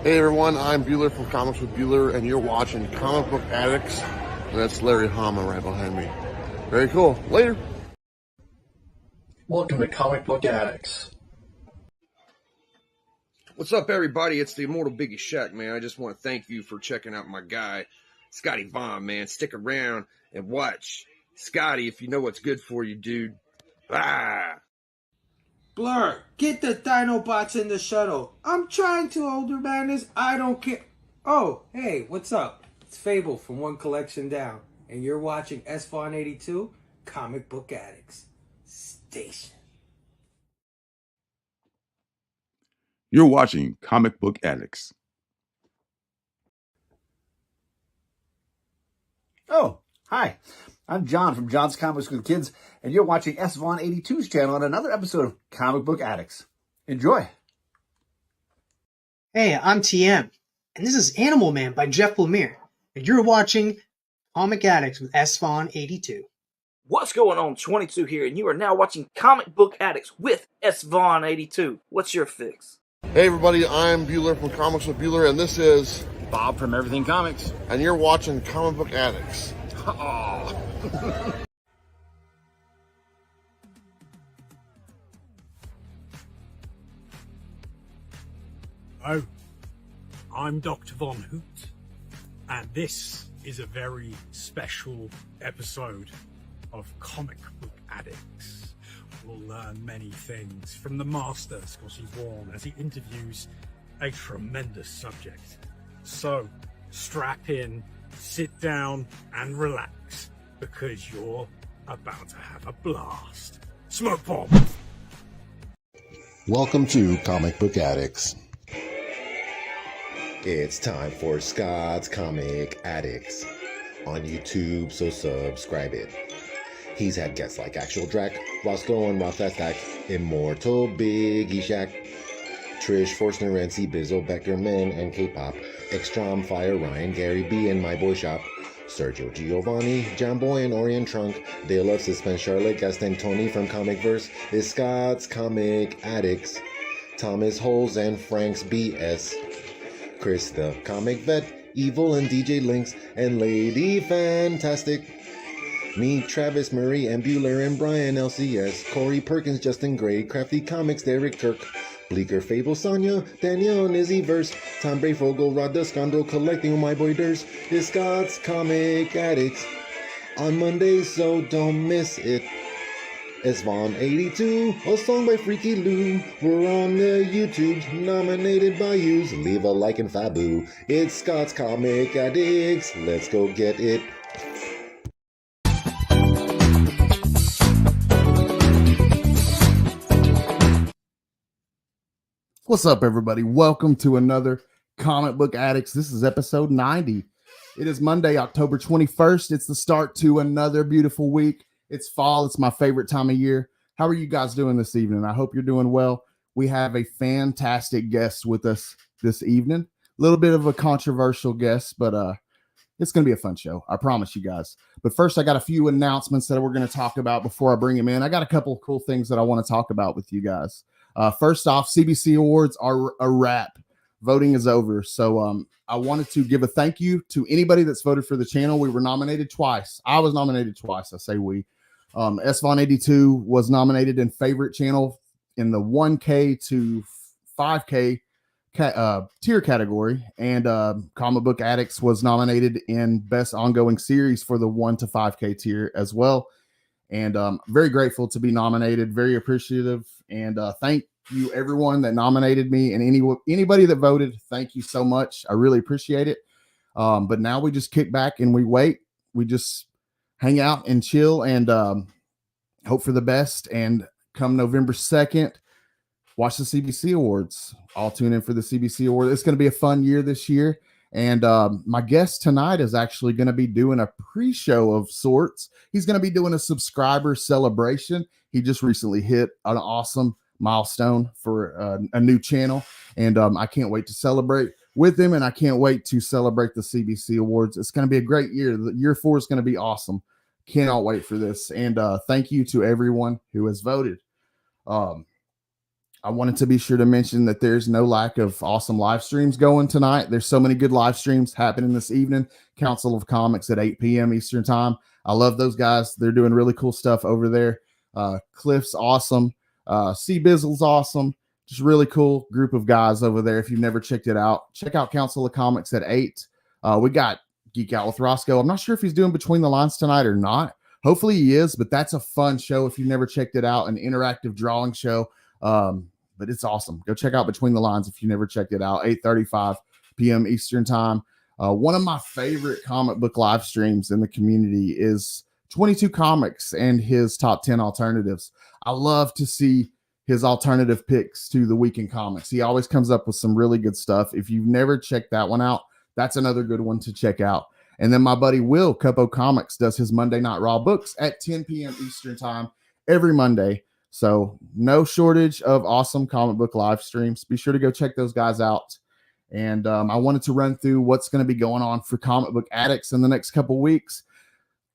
Hey everyone, I'm Bueller from Comics with Bueller, and you're watching Comic Book Addicts, and that's Larry Hama right behind me. Very cool. Later. Welcome to Comic Book Addicts. What's up, everybody? It's the immortal Biggie Shack, man. I just want to thank you for checking out my guy, Scotty Vaughn, man. Stick around and watch. Scotty, if you know what's good for you, dude. Ah! Blur, get the Dinobots in the shuttle. I'm trying to, older madness. I don't care. Oh, hey, what's up? It's Fable from One Collection Down, and you're watching S-Vaughn 82, Comic Book Addicts Station. You're watching Comic Book Addicts. Oh, hi. I'm John from John's Comics with Kids, and you're watching S-Vaughn 82's channel on another episode of Comic Book Addicts. Enjoy. Hey, I'm TM, and this is Animal Man by Jeff Lemire, and you're watching Comic Addicts with S-Vaughn 82. What's going on, 22 here, and you are now watching Comic Book Addicts with S-Vaughn 82. What's your fix? Hey everybody, I'm Bueller from Comics with Bueller, and this is Bob from Everything Comics. and you're watching Comic Book Addicts. Oh, I'm Dr. Von Hoot, and this is a very special episode of Comic Book Addicts. We'll learn many things from the master, Scotty Vaughn, as he interviews a tremendous subject. So, strap in, sit down, and relax, because you're about to have a blast. Smoke bomb! Welcome to Comic Book Addicts. It's time for Scott's Comic Addicts on YouTube, so subscribe it. He's had guests like Actual Drac, Roscoe and Rothastak, Immortal Biggie Shack, Trish Forstner, Rancy, Bizzle, Beckerman, and K-Pop, Extrom, Fire, Ryan, Gary B, and My Boy Shop, Sergio Giovanni, John Boy and Orion Trunk, Dale of Suspense, Charlotte, Gaston, Tony from Comicverse, is Scott's Comic Addicts, Thomas Holes and Frank's BS, Chris the Comic Vet, Evil and DJ Lynx, and Lady Fantastic. Me, Travis Murray, and Bueller and Brian LCS, Corey Perkins, Justin Gray, Crafty Comics, Derek Kirk, Bleaker, Fable, Sonia, Danielle, Nizzy Verse, Tom Brayfogle, Rod the Scondro, collecting my boy Durs, is Scott's Comic Addicts on Mondays, so don't miss it. S-Vaughn 82, a song by Freaky Lou. We're on the YouTubes, nominated by yous. Leave a like and fabu. It's Scott's Comic Addicts. Let's go get it. What's up, everybody? Welcome to another Comic Book Addicts. This is episode 90. It is Monday, October 21st. It's the start to another beautiful week. It's fall. It's my favorite time of year. How are you guys doing this evening? I hope you're doing well. We have a fantastic guest with us this evening. A little bit of a controversial guest, but it's going to be a fun show. I promise you guys. But first, I got a few announcements that we're going to talk about before I bring him in. I got a couple of cool things that I want to talk about with you guys. First off, CBC Awards are a wrap. Voting is over. So I wanted to give a thank you to anybody that's voted for the channel. We were nominated twice. I was nominated twice. I say we. S-Vaughn 82 was nominated in favorite channel in the 1K to 5K tier category. And Comic Book Addicts was nominated in best ongoing series for the 1 to 5K tier as well. And very grateful to be nominated. Very appreciative. And thank you, everyone that nominated me, and anybody that voted. Thank you so much. I really appreciate it. But now we just kick back and we wait. We just hang out and chill and hope for the best. And come November 2nd, watch the CBC Awards. I'll tune in for the CBC Awards. It's going to be a fun year this year. And my guest tonight is actually going to be doing a pre-show of sorts. He's going to be doing a subscriber celebration. He just recently hit an awesome milestone for a new channel. And I can't wait to celebrate with him. And I can't wait to celebrate the CBC Awards. It's going to be a great year. Year 4 is going to be awesome. Cannot wait for this. And thank you to everyone who has voted. I wanted to be sure to mention that there's no lack of awesome live streams going tonight. There's so many good live streams happening this evening. Council of Comics at 8 p.m. Eastern time. I love those guys. They're doing really cool stuff over there. Cliff's awesome. C Bizzle's awesome. Just really cool group of guys over there. If you've never checked it out, check out Council of Comics at 8. We got Geek Out with Roscoe. I'm not sure if he's doing Between the Lines tonight or not. Hopefully he is, but that's a fun show if you've never checked it out, an interactive drawing show. But it's awesome. Go check out Between the Lines if you never checked it out. 8:35 p.m. Eastern time. One of my favorite comic book live streams in the community is 22 Comics and his top 10 alternatives. I love to see his alternative picks to the week in comics. He always comes up with some really good stuff. If you've never checked that one out, that's another good one to check out. And then my buddy Will, Cupo Comics, does his Monday Night Raw books at 10 p.m. Eastern time every Monday. So no shortage of awesome comic book live streams. Be sure to go check those guys out. And I wanted to run through what's going to be going on for Comic Book Addicts in the next couple weeks.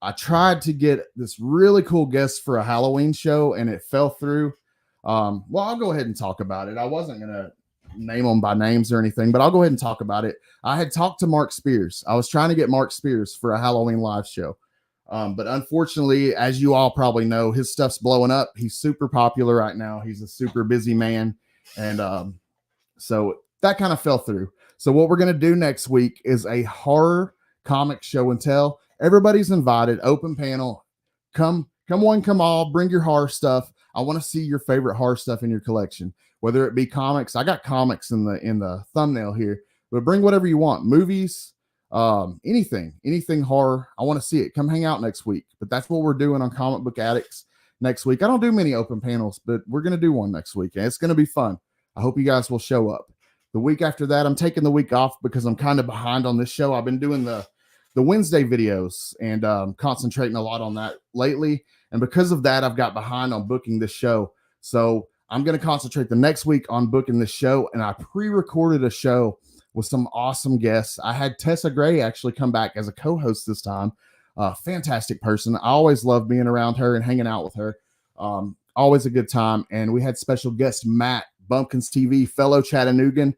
I tried to get this really cool guest for a Halloween show, and it fell through. Well, I'll go ahead and talk about it. I wasn't going to name them by names or anything, but I'll go ahead and talk about it. I had talked to Mark Spears. I was trying to get Mark Spears for a Halloween live show. But unfortunately, as you all probably know, his stuff's blowing up. He's super popular right now. He's a super busy man. And so that kind of fell through. So what we're going to do next week is a horror comic show and tell. Everybody's invited, open panel. Come one, come all, bring your horror stuff. I want to see your favorite horror stuff in your collection, whether it be comics. I got comics in the thumbnail here, but bring whatever you want. Movies, anything horror. I want to see it. Come hang out next week. But that's what we're doing on Comic Book Addicts next week. I don't do many open panels, but we're going to do one next week, and it's going to be fun. I hope you guys will show up. The week after that, I'm taking the week off because I'm kind of behind on this show. I've been doing the Wednesday videos and concentrating a lot on that lately. And because of that, I've got behind on booking this show. So I'm going to concentrate the next week on booking this show. And I pre-recorded a show with some awesome guests. I had Tessa Gray actually come back as a co-host this time. Fantastic person. I always love being around her and hanging out with her. Always a good time. And we had special guest Matt, Bumpkins TV, fellow Chattanoogan.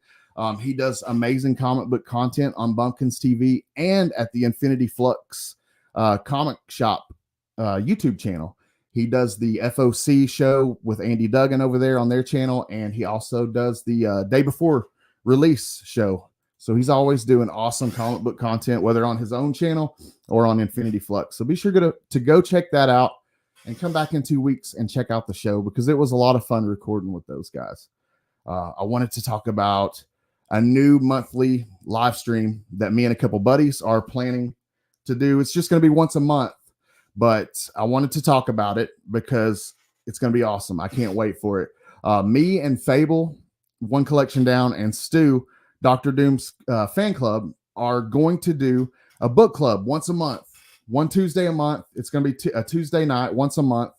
He does amazing comic book content on Bumpkins TV and at the Infinity Flux comic shop YouTube channel. He does the FOC show with Andy Duggan over there on their channel, and he also does the day before release show. So he's always doing awesome comic book content, whether on his own channel or on Infinity Flux. So be sure to go check that out and come back in 2 weeks and check out the show because it was a lot of fun recording with those guys. I wanted to talk about a new monthly live stream that me and a couple buddies are planning to do. It's just going to be once a month, but I wanted to talk about it because it's going to be awesome. I can't wait for it. Me and Fable, One Collection Down, and Stu, Dr. Doom's fan club, are going to do a book club once a month, one Tuesday a month. It's going to be a Tuesday night once a month.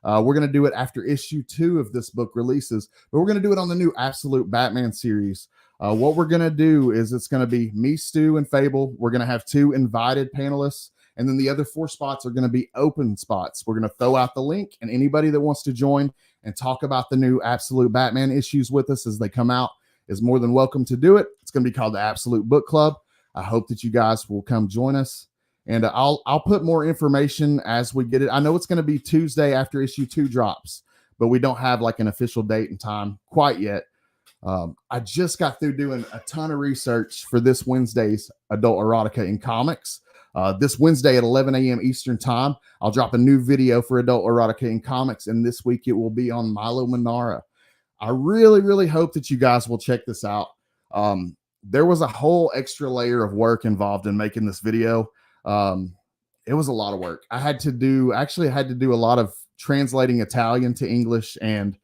We're going to do it after issue 2 of this book releases, but we're going to do it on the new Absolute Batman series. What we're going to do is it's going to be me, Stu, and Fable. We're going to have 2 invited panelists, and then the other 4 spots are going to be open spots. We're going to throw out the link, and anybody that wants to join and talk about the new Absolute Batman issues with us as they come out is more than welcome to do it. It's going to be called the Absolute Book Club. I hope that you guys will come join us. And I'll put more information as we get it. I know it's going to be Tuesday after issue 2 drops, but we don't have like an official date and time quite yet. I just got through doing a ton of research for this Wednesday's Adult Erotica in Comics. This Wednesday at 11 a.m. Eastern time, I'll drop a new video for Adult Erotica in Comics, and this week it will be on Milo Manara. I really, really hope that you guys will check this out. There was a whole extra layer of work involved in making this video. It was a lot of work. I had to do a lot of translating Italian to English and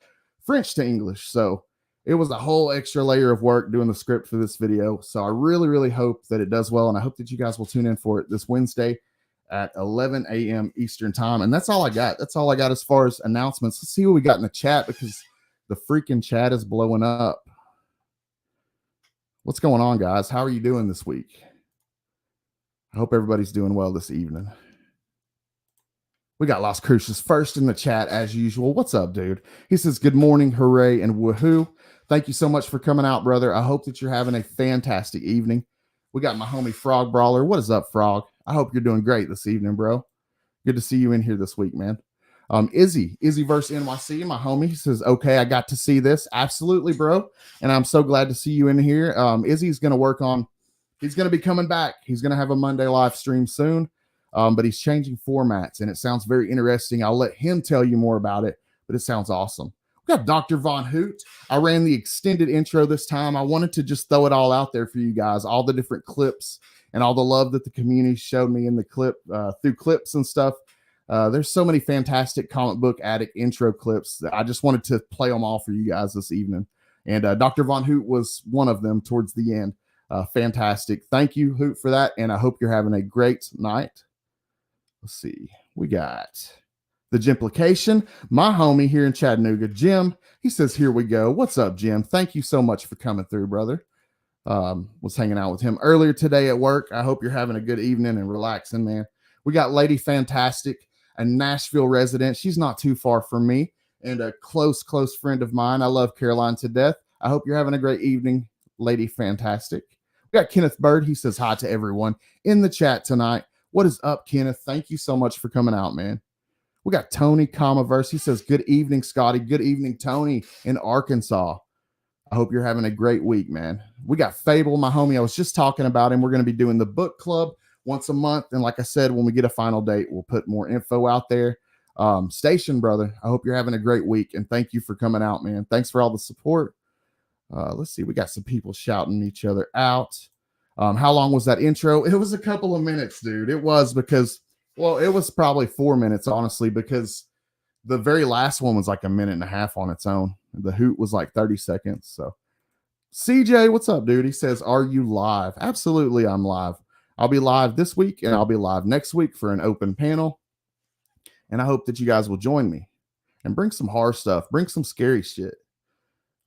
French to English. So it was a whole extra layer of work doing the script for this video. So I really, really hope that it does well. And I hope that you guys will tune in for it this Wednesday at 11 a.m. Eastern time. And that's all I got. That's all I got as far as announcements. Let's see what we got in the chat because the freaking chat is blowing up. What's going on, guys? How are you doing this week? I hope everybody's doing well this evening. We got Las Cruces first in the chat as usual. What's up, dude? He says, good morning, hooray, and woohoo. Thank you so much for coming out, brother. I hope that you're having a fantastic evening. We got my homie Frog Brawler. What is up, Frog? I hope you're doing great this evening, bro. Good to see you in here this week, man. Izzy versus NYC, my homie. He says, okay, I got to see this. Absolutely, bro. And I'm so glad to see you in here. Izzy's going to work on, he's going to be coming back. He's going to have a Monday live stream soon. But he's changing formats, and it sounds very interesting. I'll let him tell you more about it, but it sounds awesome. We got Dr. Von Hoot. I ran the extended intro this time. I wanted to just throw it all out there for you guys, all the different clips and all the love that the community showed me in the clip, through clips and stuff. There's so many fantastic Comic Book Addict intro clips that I just wanted to play them all for you guys this evening. And Dr. Von Hoot was one of them towards the end. Fantastic. Thank you, Hoot, for that, and I hope you're having a great night. Let's see. We got the Jimplication, my homie here in Chattanooga, Jim. He says, here we go. What's up, Jim? Thank you so much for coming through, brother. Was hanging out with him earlier today at work. I hope you're having a good evening and relaxing, man. We got Lady Fantastic, a Nashville resident. She's not too far from me and a close friend of mine. I love Caroline to death. I hope you're having a great evening, Lady Fantastic. We got Kenneth Bird. He says hi to everyone in the chat tonight. What is up, Kenneth? Thank you so much for coming out, man. We got Tony Comaverse. He says, good evening, Scotty. Good evening, Tony in Arkansas. I hope you're having a great week, man. We got Fable, my homie. I was just talking about him. We're going to be doing the book club once a month. And like I said, when we get a final date, we'll put more info out there. Station, brother, I hope you're having a great week. And thank you for coming out, man. Thanks for all the support. Let's see. We got some people shouting each other out. How long was that intro? It was a couple of minutes, dude. It was because, well, it was probably 4 minutes, honestly, because the very last one was like a minute and a half on its own. The Hoot was like 30 seconds. So CJ, what's up, dude? He says, are you live? Absolutely, I'm live. I'll be live this week and I'll be live next week for an open panel. And I hope that you guys will join me and bring some horror stuff. Bring some scary shit.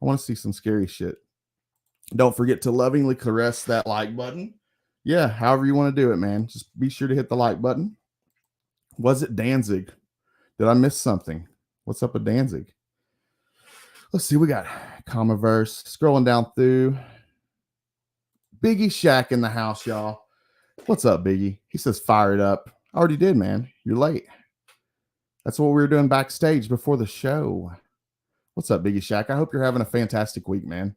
I want to see some scary shit. Don't forget to lovingly caress that like button. Yeah, however you want to do it, man. Just be sure to hit the like button. Was it Danzig? Did I miss something? What's up with Danzig? Let's see. We got Comaverse. Scrolling down through. Biggie Shack in the house, y'all. What's up, Biggie? He says, fire it up. I already did, man. You're late. That's what we were doing backstage before the show. What's up, Biggie Shack? I hope you're having a fantastic week, man.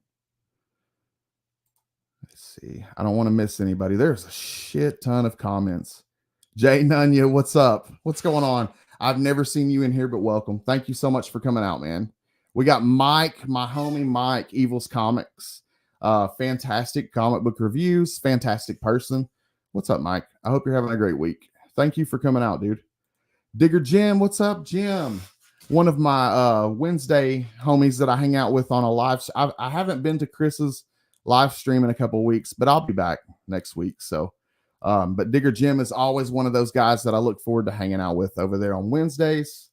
Let's see. I don't want to miss anybody. There's a shit ton of comments. Jay Nunya, what's up? What's going on? I've never seen you in here, but welcome. Thank you so much for coming out, man. We got Mike, my homie Mike, Evil's Comics. Fantastic comic book reviews. Fantastic person. What's up, Mike? I hope you're having a great week. Thank you for coming out, dude. Digger Jim, what's up, Jim? One of my Wednesday homies that I hang out with on a live. I haven't been to Chris's live stream in a couple of weeks, but I'll be back next week. So, but Digger Jim is always one of those guys that I look forward to hanging out with over there on Wednesdays.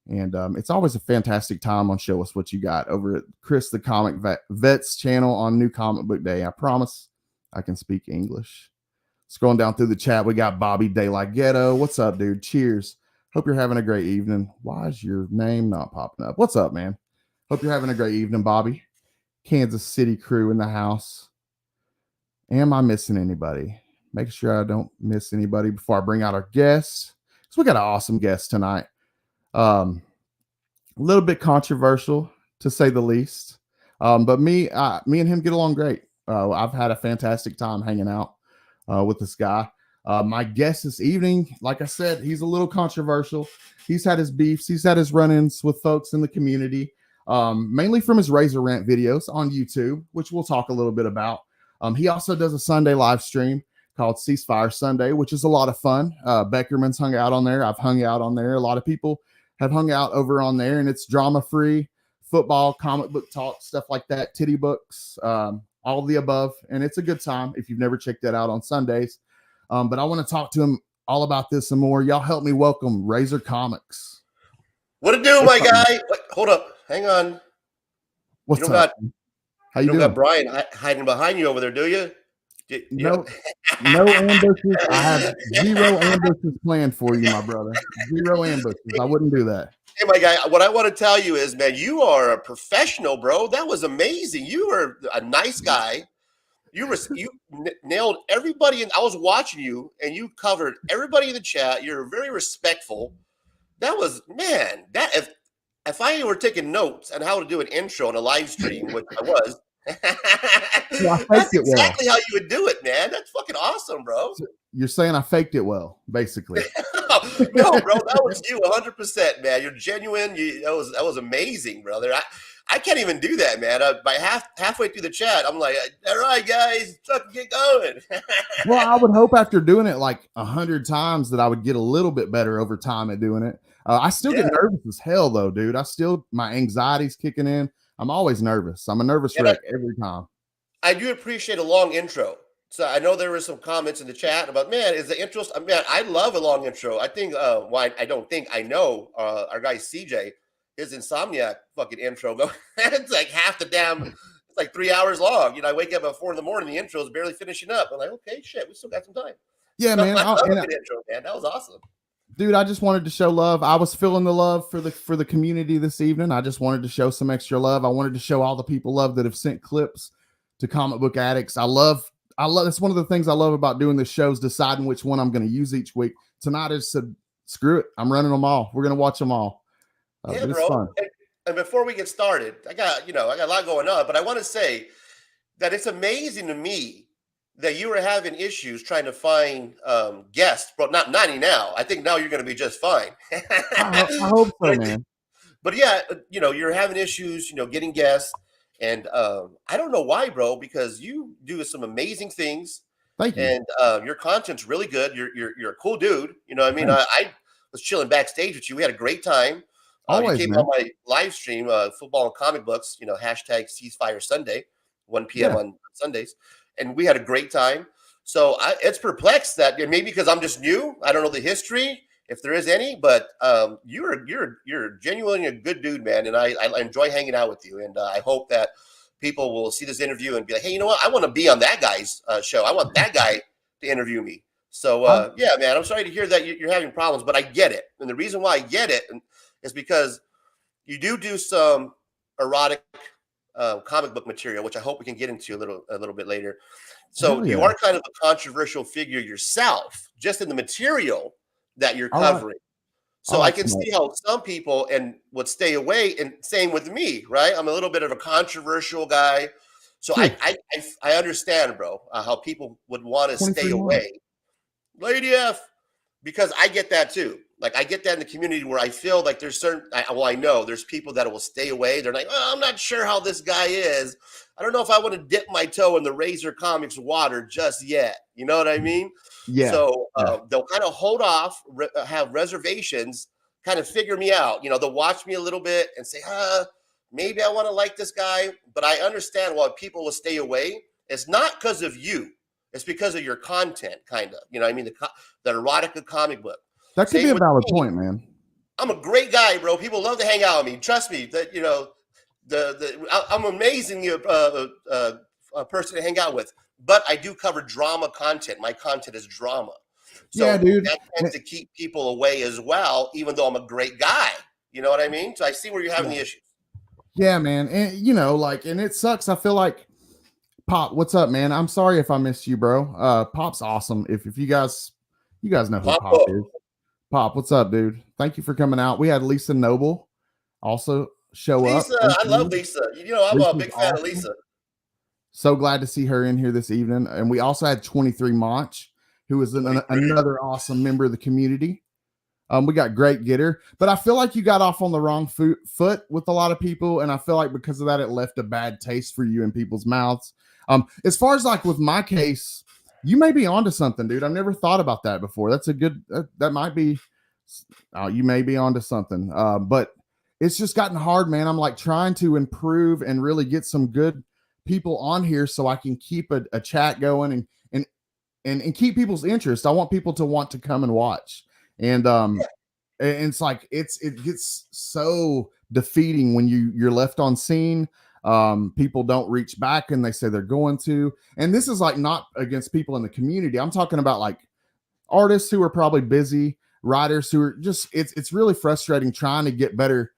And it's always a fantastic time on Show Us What You Got over at Chris the Comic Vets channel on New Comic Book Day. I promise I can speak English. Scrolling down through the chat, we got Bobby Daylight Ghetto. What's up, dude? Cheers. Hope you're having a great evening. Why is your name not popping up? What's up, man? Hope you're having a great evening, Bobby. Kansas City crew in the house. Am I missing anybody? Make sure I don't miss anybody before I bring out our guests. So we got an awesome guest tonight. A little bit controversial, to say the least. But me and him get along great. I've had a fantastic time hanging out with this guy. My guest this evening, like I said, he's a little controversial. He's had his beefs. He's had his run-ins with folks in the community, mainly from his Razor Rant videos on YouTube, which we'll talk a little bit about. He also does a Sunday live stream called Ceasefire Sunday, which is a lot of fun. Beckerman's hung out on there. I've hung out on there. A lot of people have hung out over on there, and it's drama-free, football, comic book talk, stuff like that, titty books, all of the above. And it's a good time if you've never checked that out on Sundays. But I want to talk to him all about this and more. Y'all help me welcome Razor Comics. What it do, my guy? Wait, hold up. Hang on. What's up? How you doing? Got Brian hiding behind you over there, do you? No, no ambushes. I have 0 ambushes planned for you, my brother. 0 ambushes. I wouldn't do that. Hey, my guy, what I want to tell you is, man, you are a professional, bro. That was amazing. You were a nice guy. You nailed everybody. I was watching you, and you covered everybody in the chat. You're very respectful. That was, man, that if I were taking notes on how to do an intro on a live stream, which I was, that's exactly how you would do it, man. That's fucking awesome, bro. So you're saying I faked it well, basically. No, bro, that was you 100%, man. You're genuine. That was amazing, brother. I can't even do that, man. By halfway through the chat, I'm like, all right, guys, fucking get going. Well, I would hope after doing it like 100 times that I would get a little bit better over time at doing it. I still get nervous as hell, though, dude. My anxiety's kicking in. I'm always nervous. I'm a nervous wreck every time. I do appreciate a long intro. So I know there were some comments in the chat about, man, is the intro? Man, I love a long intro. I think, I know our guy CJ, his Insomniac fucking intro it's like half the damn, it's like 3 hours long. You know, I wake up at 4 a.m. the intro is barely finishing up. I'm like, okay, shit, we still got some time. Yeah, man. I love the intro, man. That was awesome. Dude, I just wanted to show love. I was feeling the love for the community this evening. I just wanted to show some extra love. I wanted to show all the people love that have sent clips to Comic Book Addicts. I love that's one of the things I love about doing this show is deciding which one I'm going to use each week. Tonight I just said, screw it. I'm running them all. We're going to watch them all. Yeah, bro. Fun. And before we get started, I got a lot going on, but I want to say that it's amazing to me that you were having issues trying to find guests, but not any now. I think now you're going to be just fine. I hope so, man. But yeah, you're having issues, getting guests. And I don't know why, bro, because you do some amazing things. Thank you. And your content's really good. You're a cool dude. You know what I mean? I was chilling backstage with you. We had a great time. Always, you came on my live stream, football and comic books, hashtag Ceasefire Sunday, 1 p.m. on Sundays. And we had a great time. So it's perplexed that maybe because I'm just new, I don't know the history, if there is any, but you're genuinely a good dude, man. And I enjoy hanging out with you. And I hope that people will see this interview and be like, hey, you know what? I want to be on that guy's show. I want that guy to interview me. So, yeah, man, I'm sorry to hear that you're having problems, but I get it. And the reason why I get it is because you do some erotic comic book material, which I hope we can get into a little bit later. So you are kind of a controversial figure yourself, just in the material that you're covering. So I can see how some people would stay away, and same with me, right? I'm a little bit of a controversial guy. So I understand, bro, how people would want to stay away. Lady F, because I get that too. Like I get that in the community where I feel like there's I know there's people that will stay away. They're like, oh, I'm not sure how this guy is. I don't know if I want to dip my toe in the Razor Comics water just yet. You know what I mean? Yeah. So they'll kind of hold off, have reservations, kind of figure me out. They'll watch me a little bit and say, maybe I want to like this guy. But I understand why people will stay away. It's not because of you. It's because of your content, kind of. You know what I mean? The erotica comic book. That could be a valid point, man. I'm a great guy, bro. People love to hang out with me. Trust me. That I'm amazing a person to hang out with. But I do cover drama content. My content is drama. So yeah, dude. That tends to keep people away as well, even though I'm a great guy. You know what I mean? So I see where you're having the issues. Yeah, man. And and it sucks. I feel like Pop, what's up, man? I'm sorry if I missed you, bro. Pop's awesome. If you guys know who Pop is. Pop, what's up, dude? Thank you for coming out. We had Lisa Noble also show up. I love Lisa. I'm a big fan of Lisa. So glad to see her in here this evening. And we also had 23 Monch, who is another awesome member of the community. We got Great Getter, but I feel like you got off on the wrong foot with a lot of people. And I feel like because of that, it left a bad taste for you in people's mouths. As far as like with my case, you may be onto something, dude. I've never thought about that before. That's a good, that might be, you may be onto something. But it's just gotten hard, man. I'm like trying to improve and really get some good people on here so I can keep a chat going and keep people's interest. I want people to want to come and watch. And it's like, it gets so defeating when you're left on scene. People don't reach back and they say they're going to. And this is like not against people in the community. I'm talking about like artists who are probably busy, writers who are just, it's really frustrating trying to get better,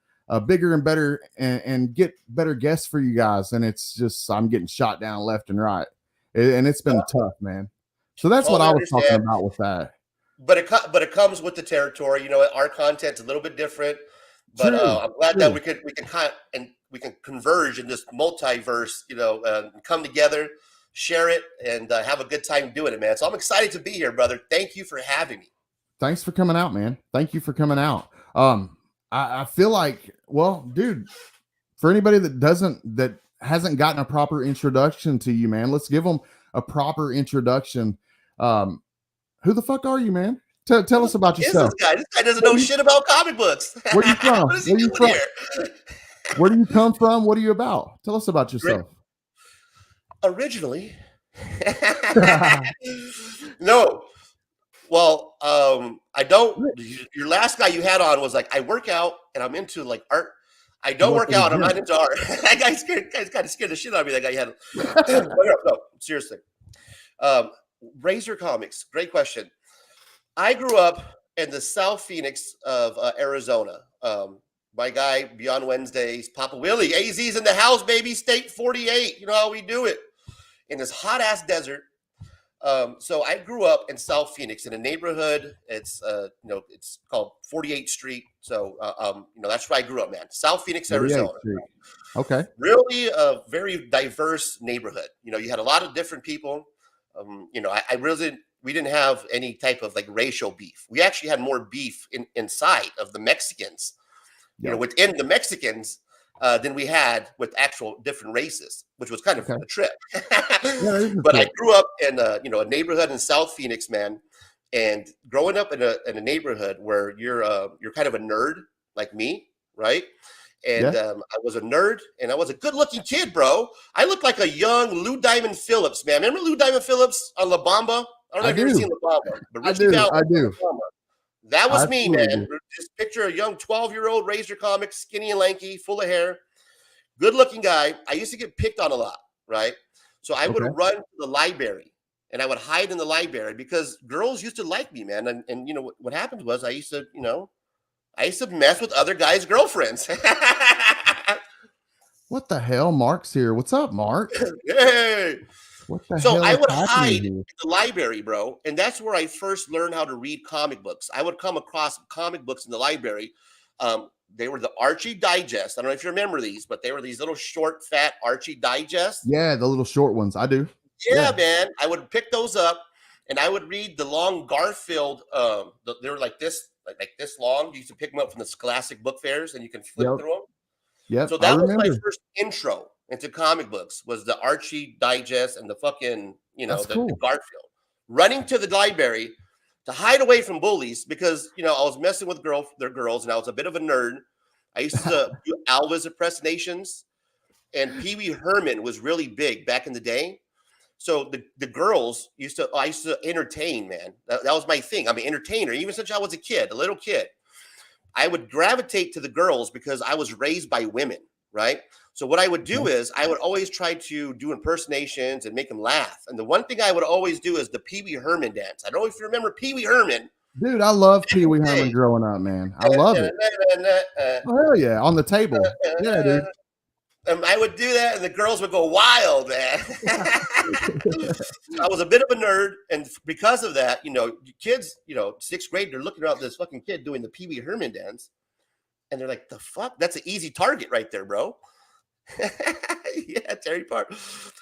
bigger and better and get better guests for you guys. And it's just, I'm getting shot down left and right. And it's been tough, man. So that's what I was talking about with that. But it comes with the territory. You know, our content's a little bit different. But I'm glad that we can converge in this multiverse. You know, come together, share it, and have a good time doing it, man. So I'm excited to be here, brother. Thank you for having me. Thanks for coming out, man. Thank you for coming out. I feel like, well, dude, for anybody that hasn't gotten a proper introduction to you, man, let's give them a proper introduction. Who the fuck are you, man? Tell us about yourself. This guy doesn't know shit about comic books. Where are you from? What is he doing here? Where do you come from? What are you about? Tell us about yourself. Originally. No. Well, I don't. Your last guy you had on was like, I work out and I'm into like art. I don't work out. I'm not into art. That guy's kind of scared the shit out of me. That guy you had. No, seriously. Razor Comics. Great question. I grew up in the South Phoenix of Arizona. My guy, Beyond Wednesdays, Papa Willie, AZ's in the house, baby, State 48. You know how we do it. In this hot-ass desert. So I grew up in South Phoenix in a neighborhood. It's it's called 48th Street. So that's where I grew up, man. South Phoenix, Arizona. Okay. Really a very diverse neighborhood. You know, you had a lot of different people. We didn't have any type of like racial beef. We actually had more beef inside of the Mexicans, within the Mexicans, than we had with actual different races, which was kind of a trip. But I grew up in a neighborhood in South Phoenix, man. And growing up in a neighborhood where you're kind of a nerd like me, right? And I was a nerd, and I was a good-looking kid, bro. I looked like a young Lou Diamond Phillips, man. Remember Lou Diamond Phillips on La Bamba? I don't know if you've ever seen La Bamba. But I do. That was me, man. Just picture a young 12-year-old Razor Comics, skinny and lanky, full of hair, good-looking guy. I used to get picked on a lot, right? So I would run to the library, and I would hide in the library because girls used to like me, man. And what happened was I used to mess with other guys' girlfriends. What the hell? Mark's here. What's up, Mark? Hey. What the So hell I is would happening hide here? in the library, bro. And that's where I first learned how to read comic books. I would come across comic books in the library. They were the Archie Digest. I don't know if you remember these, but they were these little short, fat Archie Digest. Yeah, the little short ones. I do. Yeah, man. I would pick those up and I would read the long Garfield. They were like this long. You used to pick them up from the Scholastic book fairs and you can flip through them. Yeah. So that was my first intro into comic books, was the Archie Digest and the fucking, the Garfield. Running to the library to hide away from bullies because, I was messing with their girls and I was a bit of a nerd. I used to do Alva's impersonations, and Pee Wee Herman was really big back in the day. So the girls I used to entertain, man. That was my thing. I'm an entertainer. Even since I was a little kid, I would gravitate to the girls because I was raised by women, right? So what I would do is I would always try to do impersonations and make them laugh. And the one thing I would always do is the Pee Wee Herman dance. I don't know if you remember Pee Wee Herman. Dude, I love Pee Wee Herman growing up, man. I love it. Oh, hell yeah. On the table. Yeah, dude. And I would do that, and the girls would go wild, man. I was a bit of a nerd, and because of that, kids, sixth grade, they're looking at this fucking kid doing the Pee Wee Herman dance, and they're like, "The fuck? That's an easy target right there, bro." Yeah, Terry Park.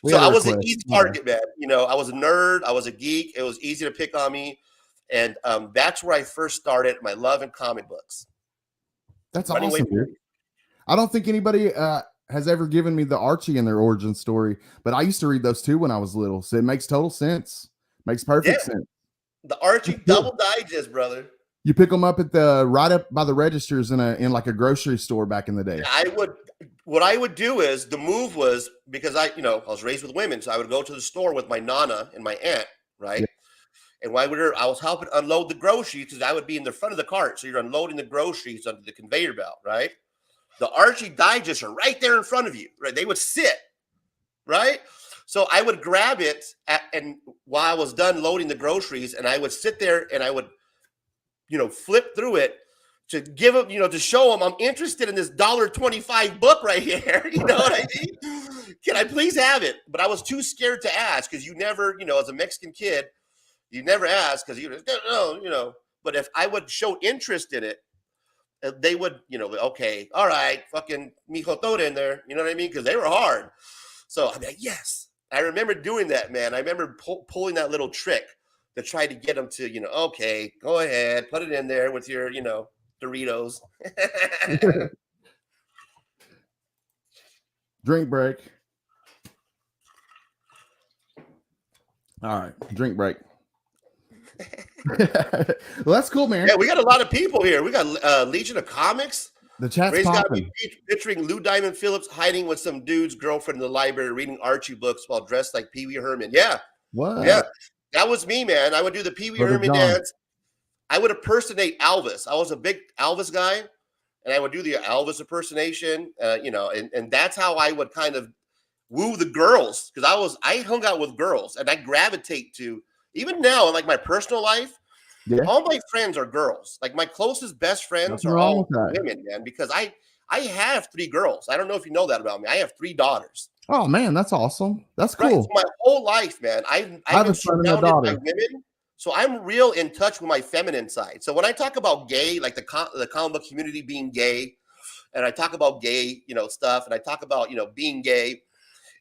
So I was an easy target, man. I was a nerd. I was a geek. It was easy to pick on me, and that's where I first started my love in comic books. That's awesome, dude. I don't think anybody has ever given me the Archie and their origin story, but I used to read those too when I was little, so it makes total sense. Makes perfect sense. The Archie double digest, brother. You pick them up at right up by the registers in like a grocery store back in the day. What I would do is, the move was, because I was raised with women, so I would go to the store with my nana and my aunt, right? Yeah. And I was helping unload the groceries because I would be in the front of the cart, so you're unloading the groceries onto the conveyor belt, right? The Archie Digest are right there in front of you, right? They would sit, right? So I would grab it and while I was done loading the groceries, and I would sit there and I would, flip through it to give them, to show them I'm interested in this $1.25 book right here. You know what I mean? Can I please have it? But I was too scared to ask because you never, as a Mexican kid, you never ask because you don't know, But if I would show interest in it, they would, okay, all right, fucking mijo todo in there. You know what I mean? Because they were hard. So I'm like, yes. I remember doing that, man. I remember pulling that little trick to try to get them to, okay, go ahead, put it in there with your, Doritos. Drink break. All right, drink break. Well, that's cool, man. Yeah, we got a lot of people here. We got Legion of Comics. The chat's Ray's got popping. me picturing Lou Diamond Phillips hiding with some dude's girlfriend in the library reading Archie books while dressed like Pee Wee Herman. Yeah. What? Yeah. That was me, man. I would do the Pee Wee Herman dance. I would impersonate Elvis. I was a big Elvis guy, and I would do the Elvis impersonation, and that's how I would kind of woo the girls because I hung out with girls, and I gravitate to, even now in like my personal life, all my friends are girls. Like my closest best friends are all women, man, because I have 3 girls. I don't know if you know that about me. I have 3 daughters. Oh man, that's awesome. That's cool. Right? So my whole life, man, I've been surrounded by women. So I'm real in touch with my feminine side. So when I talk about gay, like the comic book community being gay, and I talk about gay, stuff, and I talk about, being gay,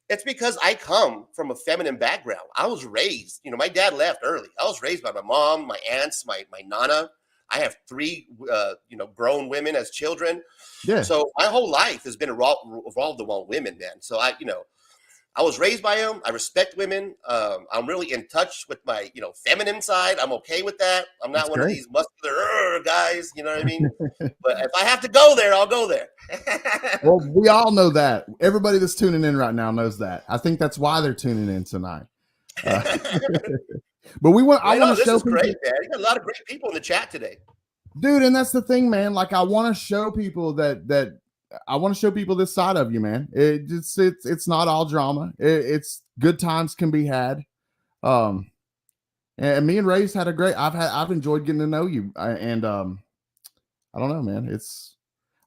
it's because I come from a feminine background. I was raised, my dad left early. I was raised by my mom, my aunts, my nana. I have 3, grown women as children. Yeah. So my whole life has been revolved around women, man. So I was raised by them. I respect women. I'm really in touch with my, feminine side. I'm okay with that. I'm not one of these muscular guys. You know what I mean? But if I have to go there, I'll go there. Well, we all know that. Everybody that's tuning in right now knows that. I think that's why they're tuning in tonight. But I want to show people. Great, man. You got a lot of great people in the chat today, dude. And that's the thing, man. Like I want to show people that I want to show people this side of you, man. It's not all drama. It's good times can be had. And me and Ray's had a great. I've enjoyed getting to know you. I don't know, man.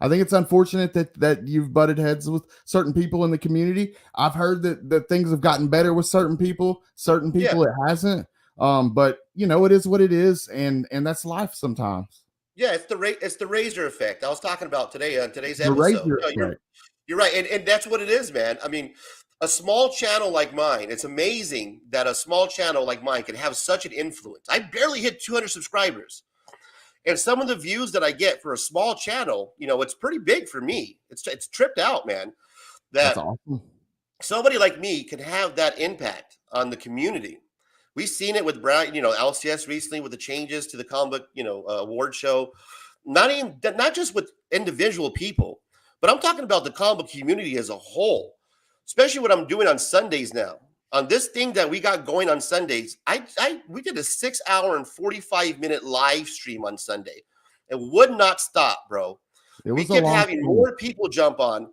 I think it's unfortunate that you've butted heads with certain people in the community. I've heard that things have gotten better with certain people. Certain people it hasn't. But it is what it is, and that's life sometimes. Yeah, it's the Razor effect. I was talking about today on today's episode. You're right, and that's what it is, man. I mean, a small channel like mine, it's amazing that a small channel like mine can have such an influence. I barely hit 200 subscribers, and some of the views that I get for a small channel, it's pretty big for me. It's tripped out, man. That's awesome. Somebody like me can have that impact on the community. We've seen it with Brian, LCS recently with the changes to the comic book, award show. Not just with individual people, but I'm talking about the comic book community as a whole. Especially what I'm doing on Sundays now. On this thing that we got going on Sundays, we did a 6-hour and 45-minute live stream on Sunday. It would not stop, bro. We kept having more people jump on.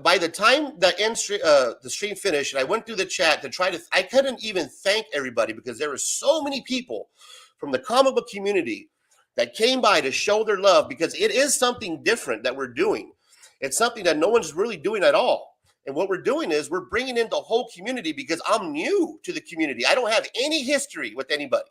By the time the stream finished, and I went through the chat I couldn't even thank everybody because there were so many people from the comic book community that came by to show their love because it is something different that we're doing. It's something that no one's really doing at all. And what we're doing is we're bringing in the whole community because I'm new to the community. I don't have any history with anybody.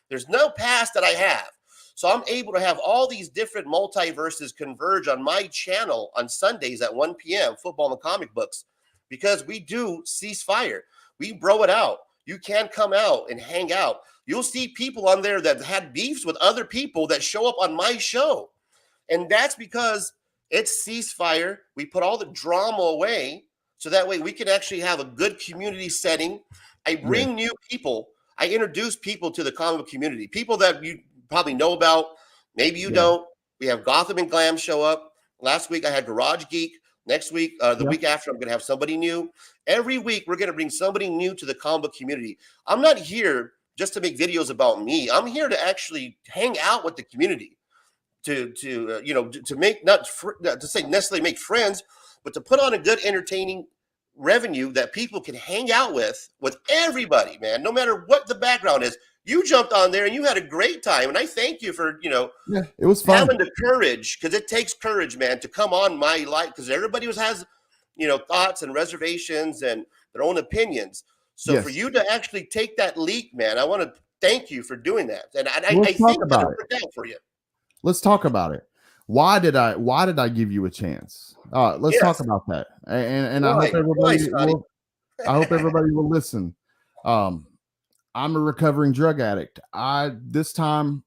There's no past that I have. So I'm able to have all these different multiverses converge on my channel on Sundays at 1 p.m., football and comic books, because we do ceasefire. We bro it out. You can come out and hang out. You'll see people on there that had beefs with other people that show up on my show. And that's because it's ceasefire. We put all the drama away so that way we can actually have a good community setting. I bring new people. I introduce people to the comic book community, people that you probably know about. Maybe you don't. We have Gotham and Glam show up. Last week I had Garage Geek. Next week, the week after, I'm going to have somebody new. Every week, we're going to bring somebody new to the comic book community. I'm not here just to make videos about me. I'm here to actually hang out with the community, to make not to say necessarily make friends, but to put on a good entertaining revenue that people can hang out with everybody, man, no matter what the background is. You jumped on there and you had a great time, and I thank you for Yeah, it was fun. having the courage, because it takes courage, man, to come on my life, because everybody has thoughts and reservations and their own opinions. So Yes. for you to actually take that leap, man, I want to thank you for doing that, and I Let's talk think that about it worked out for you. Let's talk about it. Why did I give you a chance? Let's Yes. talk about that. And I Why? hope everybody Why, Scotty? I hope everybody will listen. I'm a recovering drug addict. This time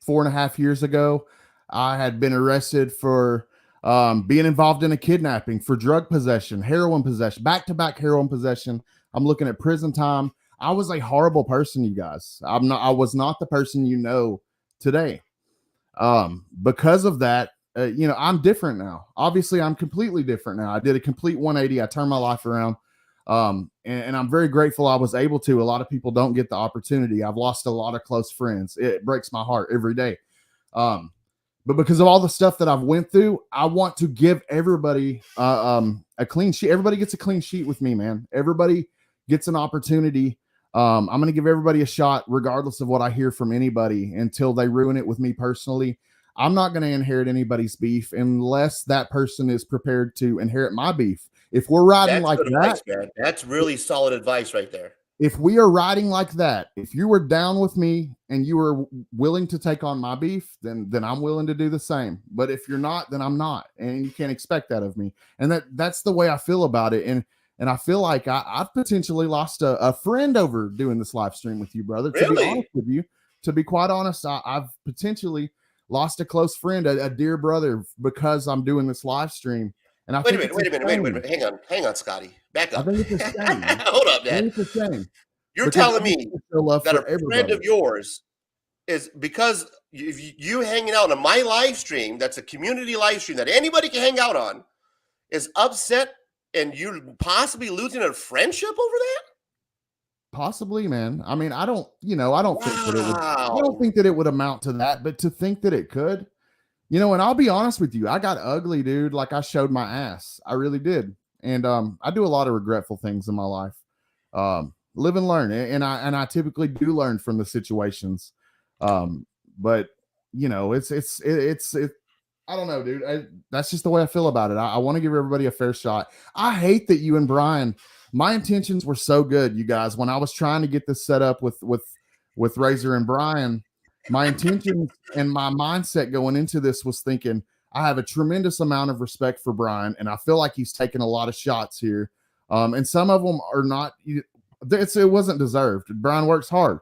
4.5 years ago, I had been arrested for being involved in a kidnapping, for drug possession, heroin possession, back-to-back heroin possession. I'm looking at prison time. I was a horrible person, you guys. I was not the person today. Because of that, I'm different now. Obviously, I'm completely different now. I did a complete 180. I turned my life around. And I'm very grateful I was able to. A lot of people don't get the opportunity. I've lost a lot of close friends. It breaks my heart every day. But because of all the stuff that I've went through, I want to give everybody a clean sheet. Everybody gets a clean sheet with me, man. Everybody gets an opportunity. I'm going to give everybody a shot, regardless of what I hear from anybody, until they ruin it with me personally. I'm not going to inherit anybody's beef unless that person is prepared to inherit my beef. If we're riding like good that, advice, man. That's really solid advice right there. if we are riding like that, if you were down with me and you were willing to take on my beef, then I'm willing to do the same. But if you're not, then I'm not, and you can't expect that of me. And that's the way I feel about it. And I feel like I've potentially lost a friend over doing this live stream with you, brother. Really? To be honest with you, to be quite honest, I've potentially lost a close friend, a dear brother, because I'm doing this live stream. And I Wait a think minute. Hang on, Scotty. Back up. I think it's a shame. Hold up, I Dad. think it's a shame. You're Because telling I me feel love that for a friend everybody. of yours is because you hanging out on my live stream, that's a community live stream that anybody can hang out on, is upset and you're possibly losing a friendship over that? Possibly, man. I mean, I don't think that it would amount to that, but to think that it could, and I'll be honest with you, I got ugly, dude. Like, I showed my ass. I really did. And I do a lot of regretful things in my life. Live and learn. And I typically do learn from the situations. But it's I don't know, dude. That's just the way I feel about it. I want to give everybody a fair shot. I hate that you and Brian, my intentions were so good, you guys. When I was trying to get this set up with Razor and Brian, my intentions and my mindset going into this was thinking, I have a tremendous amount of respect for Brian, and I feel like he's taken a lot of shots here. And some of them are not, it wasn't deserved. Brian works hard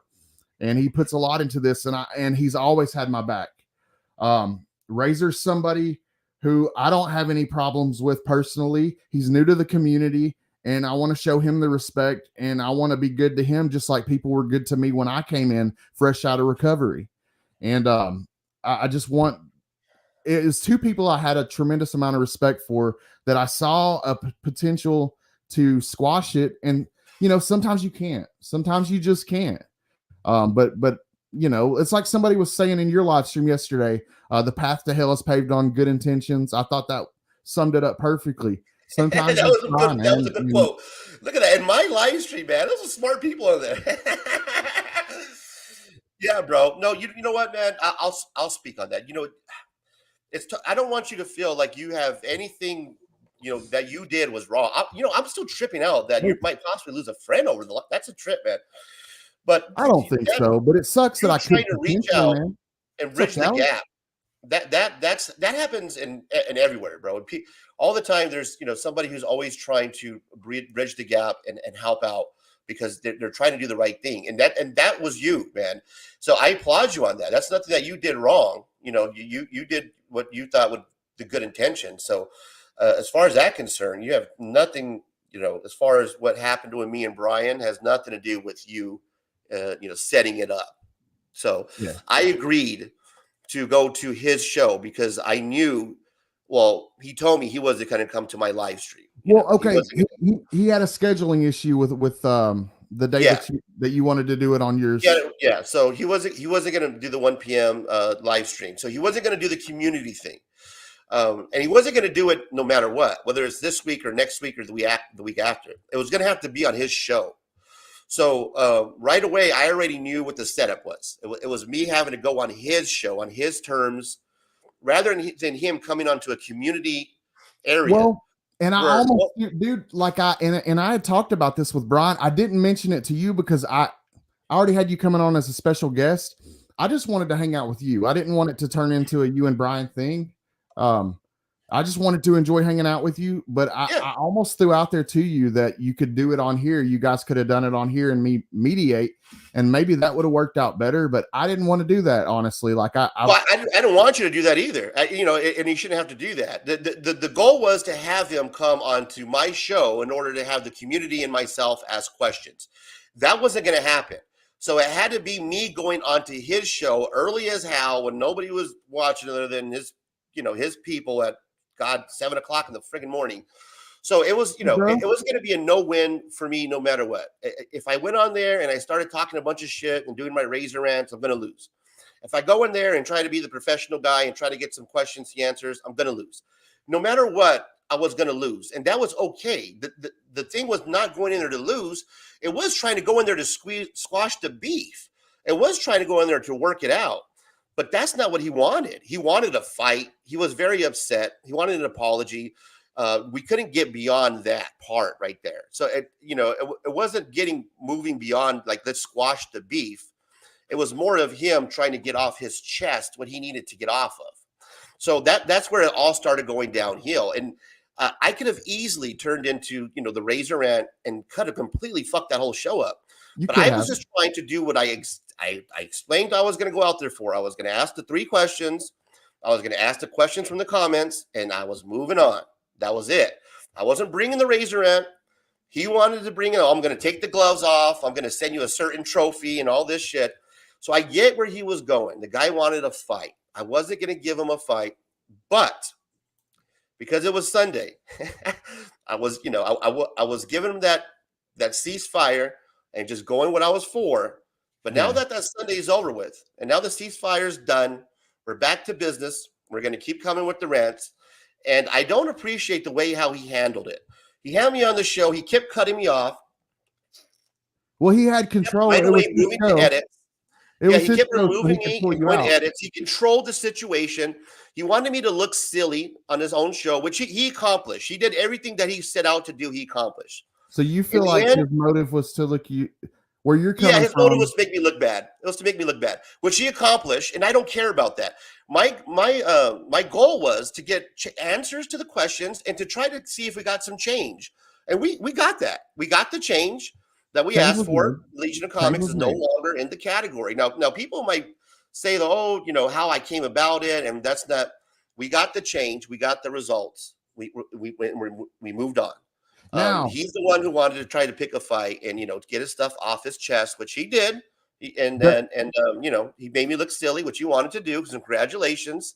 and he puts a lot into this, and he's always had my back. Razor's somebody who I don't have any problems with personally. He's new to the community, and I want to show him the respect, and I want to be good to him, just like people were good to me when I came in fresh out of recovery. And I just want, it was two people I had a tremendous amount of respect for, that I saw a potential to squash it. And, sometimes you can't, sometimes you just can't. But it's like somebody was saying in your live stream yesterday, the path to hell is paved on good intentions. I thought that summed it up perfectly. Sometimes that was a good quote. Look at that. In my live stream, man, those are smart people on there. Yeah, bro. No, you know what, man? I'll speak on that. I don't want you to feel like you have anything, that you did was wrong. I'm still tripping out that you might possibly lose a friend over that's a trip, man. But I don't think so. But it sucks that I trying to reach out and bridge the gap. That happens in everywhere, bro. All the time, there's somebody who's always trying to bridge the gap and help out because they're trying to do the right thing, and that was you, man. So I applaud you on that. That's nothing that you did wrong. You did what you thought with the good intention. So as far as that concerned, you have nothing. As far as what happened to me and Brian has nothing to do with you. Setting it up. So yeah. I agreed to go to his show because I knew, he told me he wasn't going to come to my live stream. Well, okay. He had a scheduling issue with the day Yeah. that you wanted to do it on yours. Yeah. So he wasn't going to do the 1 p.m. Live stream. So he wasn't going to do the community thing, and he wasn't going to do it no matter what, whether it's this week or next week or the week after. It was going to have to be on his show. So right away, I already knew what the setup was. It was me having to go on his show on his terms, rather than him coming onto a community area. Well, and I almost, dude, like I had talked about this with Brian. I didn't mention it to you because I already had you coming on as a special guest. I just wanted to hang out with you. I didn't want it to turn into a you and Brian thing. I just wanted to enjoy hanging out with you, but I almost threw out there to you that you could do it on here. You guys could have done it on here and me mediate, and maybe that would have worked out better, but I didn't want to do that, honestly. Like I don't want you to do that either. And you shouldn't have to do that. The goal was to have him come onto my show in order to have the community and myself ask questions. That wasn't going to happen. So it had to be me going onto his show early as hell when nobody was watching other than his people at 7 o'clock in the friggin' morning. So it was, it was going to be a no-win for me no matter what. If I went on there and I started talking a bunch of shit and doing my razor rants, I'm going to lose. If I go in there and try to be the professional guy and try to get some questions, the answers, I'm going to lose. No matter what, I was going to lose. And that was okay. The thing was not going in there to lose. It was trying to go in there to squash the beef. It was trying to go in there to work it out. But that's not what he wanted. He wanted a fight. He was very upset. He wanted an apology. We couldn't get beyond that part right there. So, it wasn't moving beyond like, let's squash the beef. It was more of him trying to get off his chest what he needed to get off of. So that's where it all started going downhill. And I could have easily turned into, the razor rant and could have completely fucked that whole show up. But I was just trying to do what I explained I was going to go out there for. I was going to ask the 3 questions. I was going to ask the questions from the comments, and I was moving on. That was it. I wasn't bringing the razor rant. He wanted to bring it. I'm going to take the gloves off. I'm going to send you a certain trophy and all this shit. So I get where he was going. The guy wanted a fight. I wasn't going to give him a fight, but because it was Sunday, I was giving him that ceasefire and just going what I was for. But now that Sunday is over with, and now the ceasefire is done, we're back to business. We're going to keep coming with the rants. And I don't appreciate the way how he handled it. He had me on the show. He kept cutting me off. Well, he had control. By the way, moving to edits. He kept removing me and going edits. He controlled the situation. He wanted me to look silly on his own show, which he accomplished. He did everything that he set out to do. He accomplished. So you feel like his motive was to look where you're coming from? Yeah, his motive was to make me look bad. It was to make me look bad, which he accomplished, and I don't care about that. My goal was to get answers to the questions and to try to see if we got some change, and we got that. We got the change that we asked for. Legion of Comics is no longer in the category. Now people might say, how I came about it, and that's not. We got the change. We got the results. We moved on. He's the one who wanted to try to pick a fight and, get his stuff off his chest, which he did. He made me look silly, which he wanted to do. Congratulations.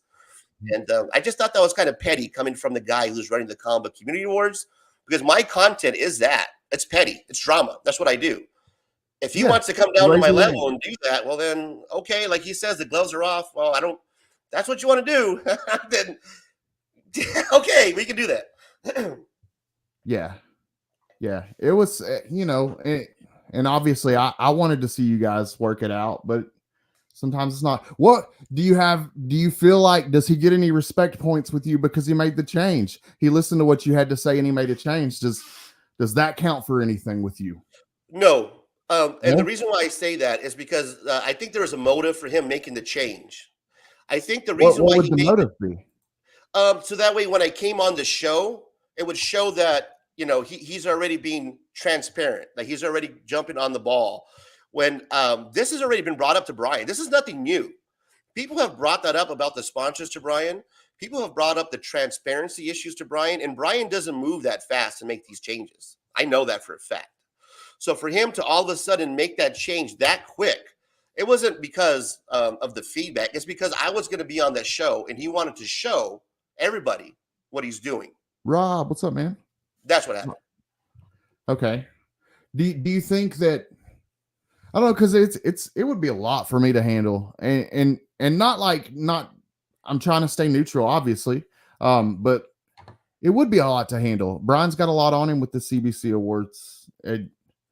And I just thought that was kind of petty coming from the guy who's running the Comic Book Community Awards, because my content is that. It's petty. It's drama. That's what I do. If he wants to come down to my level and do that, well, then, okay, like he says, the gloves are off. Well, that's what you want to do. Then, okay, we can do that. Yeah, it was, and obviously I wanted to see you guys work it out, but sometimes it's not. What do you feel like, does he get any respect points with you because he made the change? He listened to what you had to say and he made a change. Does that count for anything with you? No. And the reason why I say that is because I think there was a motive for him making the change. I think the reason what why would he the made motive be? So that way, when I came on the show, it would show that, he's already being transparent. Like he's already jumping on the ball. When this has already been brought up to Brian. This is nothing new. People have brought that up about the sponsors to Brian. People have brought up the transparency issues to Brian. And Brian doesn't move that fast to make these changes. I know that for a fact. So for him to all of a sudden make that change that quick, it wasn't because of the feedback. It's because I was going to be on that show and he wanted to show everybody what he's doing. Rob, what's up, man? That's what happened. Okay. Do you think that, I don't know, because it would be a lot for me to handle, and not I'm trying to stay neutral, obviously, but it would be a lot to handle. Brian's got a lot on him with the CBC awards.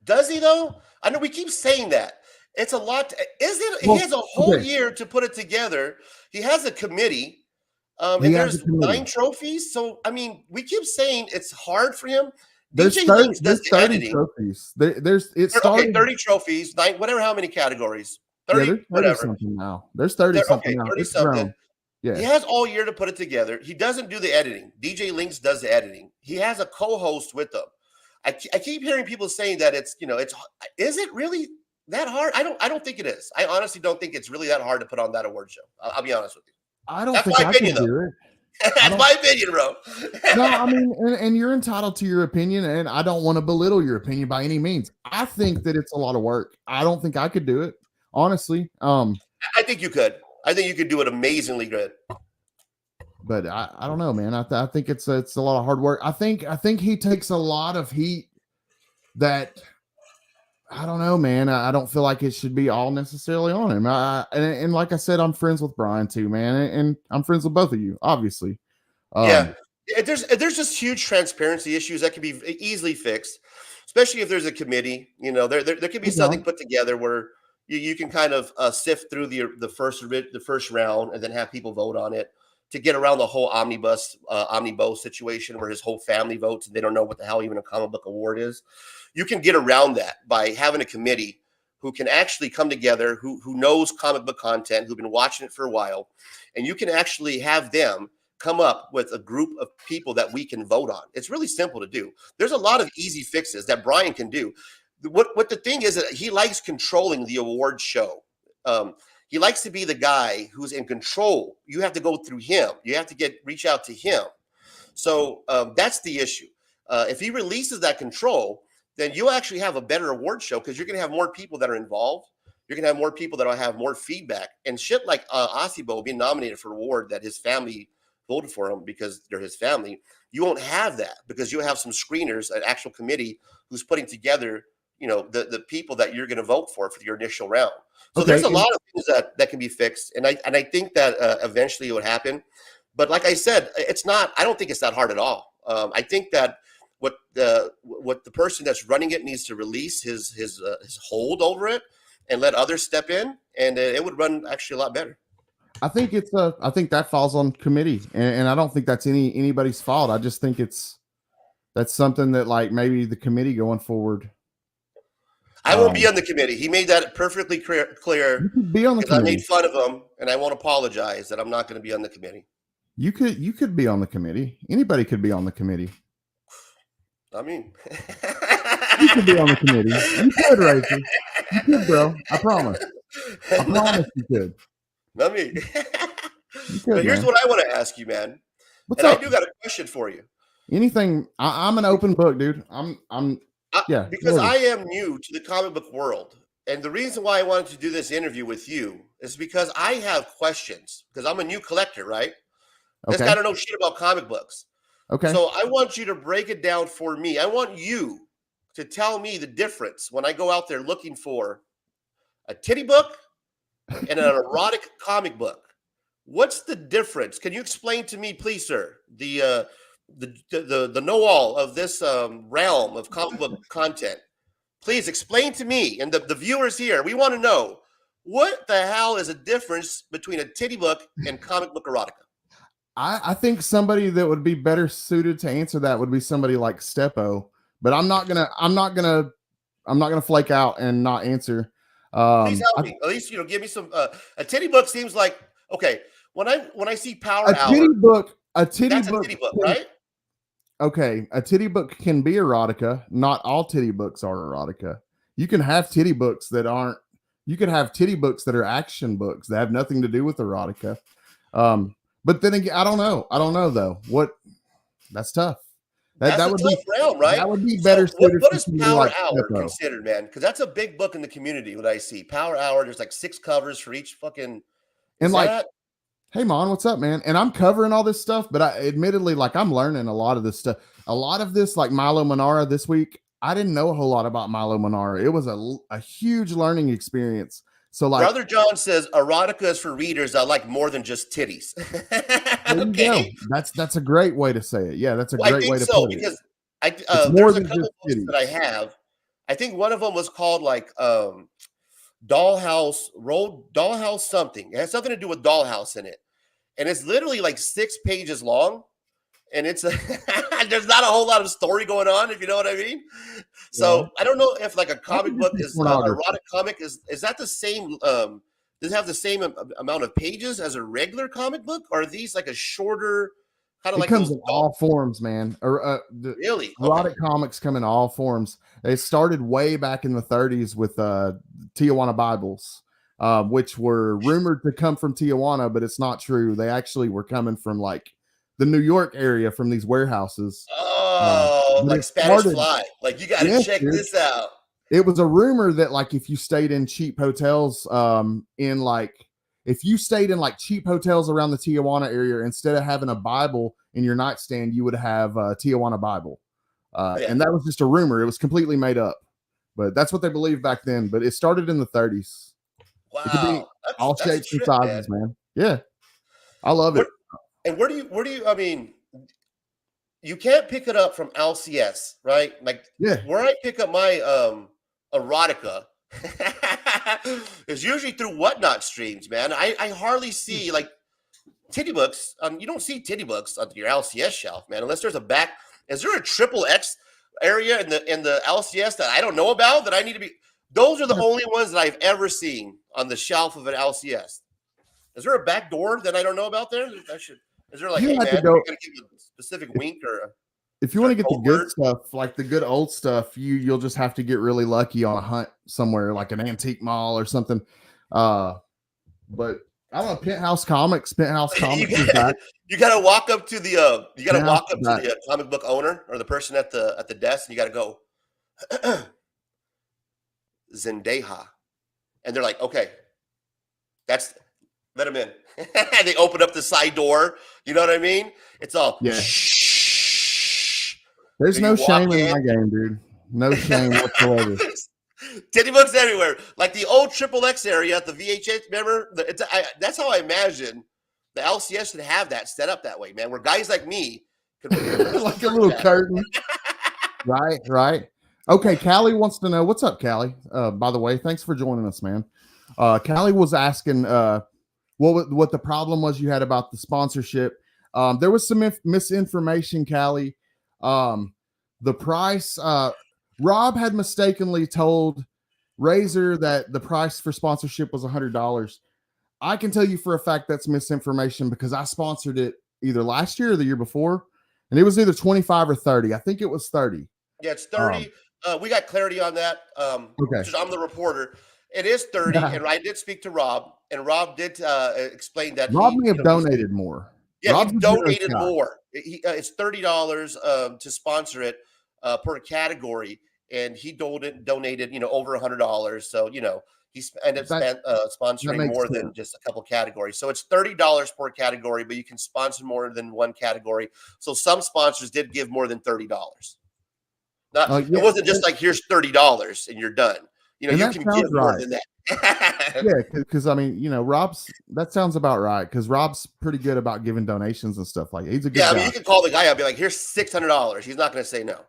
Does he though? I know we keep saying that. It's a lot. He has a whole year to put it together. He has a committee. And there's 9 trophies. So, I mean, we keep saying it's hard for him. There's DJ 30, Links does there's the 30 editing. trophies. It started, Okay, 30 trophies, 9, whatever, how many categories. 30, there's 30 whatever. something now. There's 30 something now. 30 It's something. grown. Yeah. He has all year to put it together. He doesn't do the editing. DJ Links does the editing. He has a co-host with them. I keep hearing people saying that it's, is it really that hard? I don't think it is. I honestly don't think it's really that hard to put on that award show. I'll be honest with you. I don't That's think my I opinion, can though. do it. That's my opinion, bro. No, I mean, and you're entitled to your opinion, and I don't want to belittle your opinion by any means. I think that it's a lot of work. I don't think I could do it, honestly. I think you could. I think you could do it amazingly good. But I don't know, man. I think it's a lot of hard work. I think he takes a lot of heat that, I don't know, man. I don't feel like it should be all necessarily on him. And like I said, I'm friends with Brian too, man, and I'm friends with both of you, obviously. Yeah, there's just huge transparency issues that can be easily fixed, especially if there's a committee. There can be something put together where you can kind of sift through the first round and then have people vote on it to get around the whole omnibus situation where his whole family votes and they don't know what the hell even a comic book award is. You can get around that by having a committee who can actually come together, who knows comic book content, who've been watching it for a while, and you can actually have them come up with a group of people that we can vote on. It's really simple to do. There's a lot of easy fixes that Brian can do. What the thing is that he likes controlling the award show. He likes to be the guy who's in control. You have to go through him. You have to reach out to him. So that's the issue. If he releases that control, then you'll actually have a better award show because you're going to have more people that are involved. You're going to have more people that will have more feedback. And shit like Asibo being nominated for an award that his family voted for him because they're his family, you won't have that because you'll have some screeners, an actual committee who's putting together, the people that you're going to vote for your initial round. So there's a lot of things that can be fixed. And I think that eventually it would happen. But like I said, I don't think it's that hard at all. I think that what the person that's running it needs to release his hold over it and let others step in, and it would run actually a lot better. I think I think that falls on committee, and I don't think that's anybody's fault. I just think that's something that, like, maybe the committee going forward. I won't be on the committee. He made that perfectly clear. You could be on the committee. I made fun of him, and I won't apologize that I'm not going to be on the committee. You could be on the committee. Anybody could be on the committee. I mean, you could be on the committee. You could, Rachel. You could, bro. I promise. I promise you could. Not me. But here's what I want to ask you, man. What's up? I do got a question for you. Anything? I'm an open book, dude. Because I am new to the comic book world. And the reason why I wanted to do this interview with you is because I have questions. Because I'm a new collector, right? Okay. I don't know shit about comic books. Okay. So I want you to break it down for me. I want you to tell me the difference when I go out there looking for a titty book and an erotic comic book. What's the difference? Can you explain to me, please, sir, the know-all of this realm of comic book content? Please explain to me and the viewers here. We want to know what the hell is the difference between a titty book and comic book erotica. I think somebody that would be better suited to answer that would be somebody like Steppo, but I'm not gonna flake out and not answer. Please help me. At least give me some. A titty book seems like okay. When I see Power Hour, a titty book, right? Okay, a titty book can be erotica. Not all titty books are erotica. You can have titty books that aren't. You could have titty books that are action books that have nothing to do with erotica. But then again, I don't know though. That's tough. That would be realm, right? That would be better. So what is Power Hour considered, man? Because that's a big book in the community. What I see, Power Hour. There's like 6 covers for each fucking. And hey, Mon, what's up, man? And I'm covering all this stuff, but admittedly, like, I'm learning a lot of this stuff. A lot of this, like Milo Manara this week, I didn't know a whole lot about Milo Manara. It was a huge learning experience. So like Brother John says erotica is for readers that like more than just titties. there you go. That's a great way to say it. Yeah, that's a Well, great way to put it. because It's more there's a than couple just books titties. that I have. I think one of them was called like Dollhouse something. It has something to do with Dollhouse in it. And it's literally like 6 pages long. And it's there's not a whole lot of story going on, if you know what I mean. So I don't know if like a comic book is erotic comic is that the same does it have the same amount of pages as a regular comic book, or are these like a shorter kind of It like comes those in all forms, man. Really? Erotic comics come in all forms. It started way back in the 30s with Tijuana Bibles, which were rumored to come from Tijuana, but it's not true. They actually were coming from like the New York area from these warehouses. Like Spanish Fly. Like, you got to check this out. It was a rumor that like if you stayed in cheap hotels, if you stayed in like cheap hotels around the Tijuana area, instead of having a Bible in your nightstand, you would have a Tijuana Bible. And that was just a rumor. It was completely made up, but that's what they believed back then. But it started in the 30s. Wow. It could be all shapes and sizes, man. Yeah. I love it. And where do you, I mean, you can't pick it up from LCS, right? Like, where I pick up my erotica is usually through Whatnot streams, man. I hardly see like titty books. You don't see titty books on your LCS shelf, man, unless there's a back. Is there a triple X area in the LCS that I don't know about that I need to be? Those are the only ones that I've ever seen on the shelf of an LCS. Is there a back door that I don't know about there? Is there like, hey, man, you're going to give a specific wink or if you want to get the good stuff, like the good old stuff, you'll just have to get really lucky on a hunt somewhere, like an antique mall or something. But I don't know, Penthouse Comics. You got to walk up to the comic book owner or the person at the desk, and you got to go Zendeja, and they're like, okay, let them in. They open up the side door. You know what I mean? It's all shh. There's no shame in my game, dude. No shame whatsoever. Titty books everywhere. Like the old Triple X area at the VHS. Remember? That's how I imagine the LCS should have that set up that way, man, where guys like me could like a little curtain. Right. Okay, Callie wants to know. What's up, Callie? By the way, thanks for joining us, man. Callie was asking what the problem was you had about the sponsorship. There was some misinformation, Callie. The price, Rob had mistakenly told Razor that the price for sponsorship was $100. I can tell you for a fact that's misinformation because I sponsored it either last year or the year before, and it was either 25 or 30. I think it was 30. Yeah, it's 30. We got clarity on that. Okay. I'm the reporter. It is 30, and I did speak to Rob, and Rob did explain that Rob may have donated more. Yeah, he donated more. It's $30 to sponsor it per category, and he donated over $100. So he ended up sponsoring more than just a couple categories. So it's $30 per category, but you can sponsor more than one category. So some sponsors did give more than $30. It wasn't just like here's $30 and you're done. You can give more than that. Yeah, because I mean, that sounds about right. Because Rob's pretty good about giving donations and stuff. Like he's a good guy. I mean, you can call the guy up and be like, "Here's $600." He's not going to say no.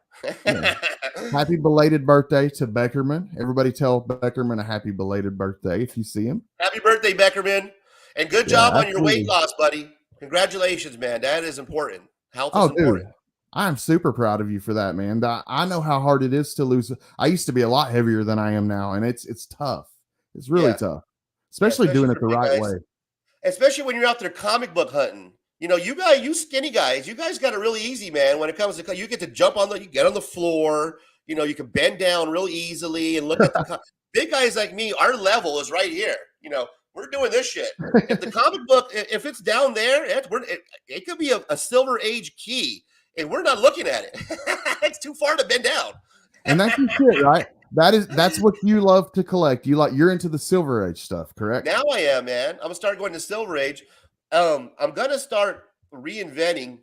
Happy belated birthday to Beckerman. Everybody tell Beckerman a happy belated birthday if you see him. Happy birthday, Beckerman, and good job on your weight loss, buddy. Congratulations, man. That is important. Health is important. Dude. I'm super proud of you for that, man. I know how hard it is to lose. I used to be a lot heavier than I am now, and it's tough. It's really tough, especially doing it the right way. Especially when you're out there comic book hunting. You skinny guys, you guys got it really easy, man. When it comes to, you get to jump you get on the floor. You can bend down real easily and look at the big guys like me. Our level is right here. We're doing this shit. If the comic book, if it's down there, it could be a Silver Age key. And we're not looking at it. It's too far to bend down. And that's your shit, right? That's what you love to collect. You're into the Silver Age stuff, correct? Now I am, man. I'm gonna start going to Silver Age. I'm gonna start reinventing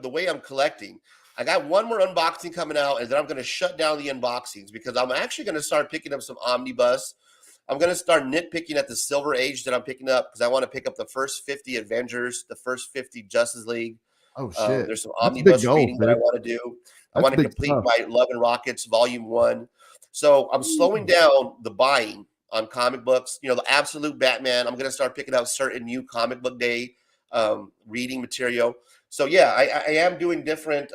the way I'm collecting. I got one more unboxing coming out, and then I'm going to shut down the unboxings because I'm actually going to start picking up some omnibus. I'm going to start nitpicking at the Silver Age that I'm picking up because I want to pick up the first 50 Avengers, the first 50 Justice League. Oh shit! There's some That's big omnibus goals, reading that I dude. want to do. I That's want to big complete stuff. my Love and Rockets Volume 1. So I'm slowing down the buying on comic books. You know, the Absolute Batman. I'm going to start picking out certain new comic book day reading material. So yeah, I am doing different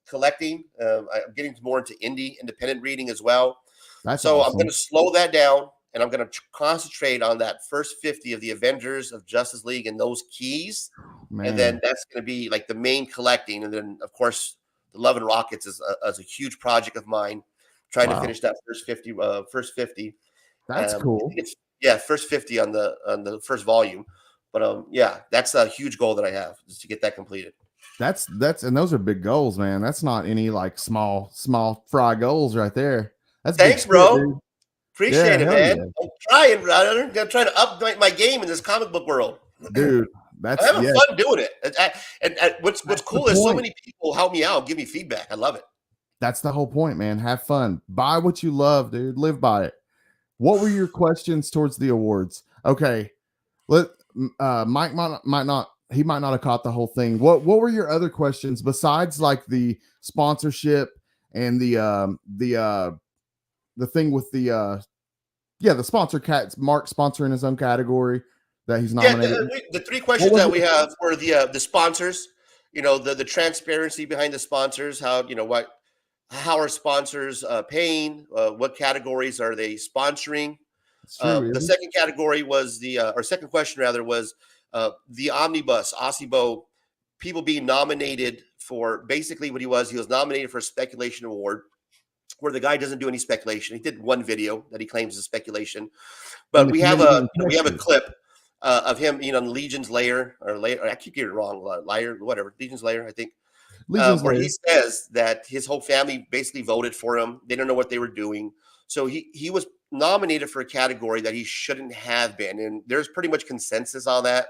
collecting. I'm getting more into independent reading as well. That's so awesome. I'm going to slow that down, and I'm going to concentrate on that first 50 of the Avengers of Justice League and those keys. Man. And then that's going to be like the main collecting. And then, of course, the Love and Rockets is a huge project of mine, trying to finish that first 50. That's cool. It's first 50 on the first volume. But yeah, that's a huge goal that I have, is to get that completed. That's and those are big goals, man. That's not any like small fry goals right there. That's Thanks, big bro. shit, dude. Appreciate it, man. Yeah. I'm trying, brother. I'm gonna try to up my game in this comic book world, dude. That's I'm having fun doing it. And what's cool is so point. many people help me out, give me feedback. I love it. That's the whole point, man. Have fun. Buy what you love, dude. Live by it. What were your questions towards the awards? Okay, Mike might not have caught the whole thing. What were your other questions besides like the sponsorship and the thing with the sponsor Mark sponsoring his own category that he's nominated? Yeah, the three questions that we have were the sponsors. You know, the transparency behind the sponsors. How are sponsors paying? What categories are they sponsoring? The second category was or second question rather was the omnibus Osibo, people being nominated for basically what he was nominated for a speculation award, where the guy doesn't do any speculation. He did one video that he claims is speculation, but we have a clip of him being on Legion's Lair or I keep getting it wrong, Liar, whatever, Legion's Lair, I think. Where he says that his whole family basically voted for him. They don't know what they were doing. So he was nominated for a category that he shouldn't have been. And there's pretty much consensus on that.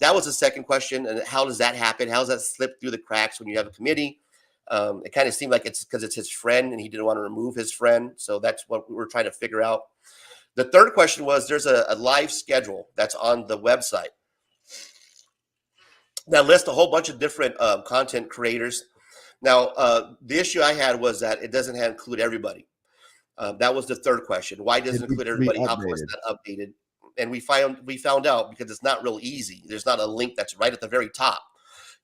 That was the second question. And how does that happen? How does that slip through the cracks when you have a committee? It kind of seemed like it's because it's his friend and he didn't want to remove his friend. So that's what we were trying to figure out. The third question was there's a live schedule that's on the website that lists a whole bunch of different content creators. Now, the issue I had was that it doesn't include everybody. That was the third question. Why doesn't it include everybody? How come it's not updated? And we found out because it's not real easy. There's not a link that's right at the very top.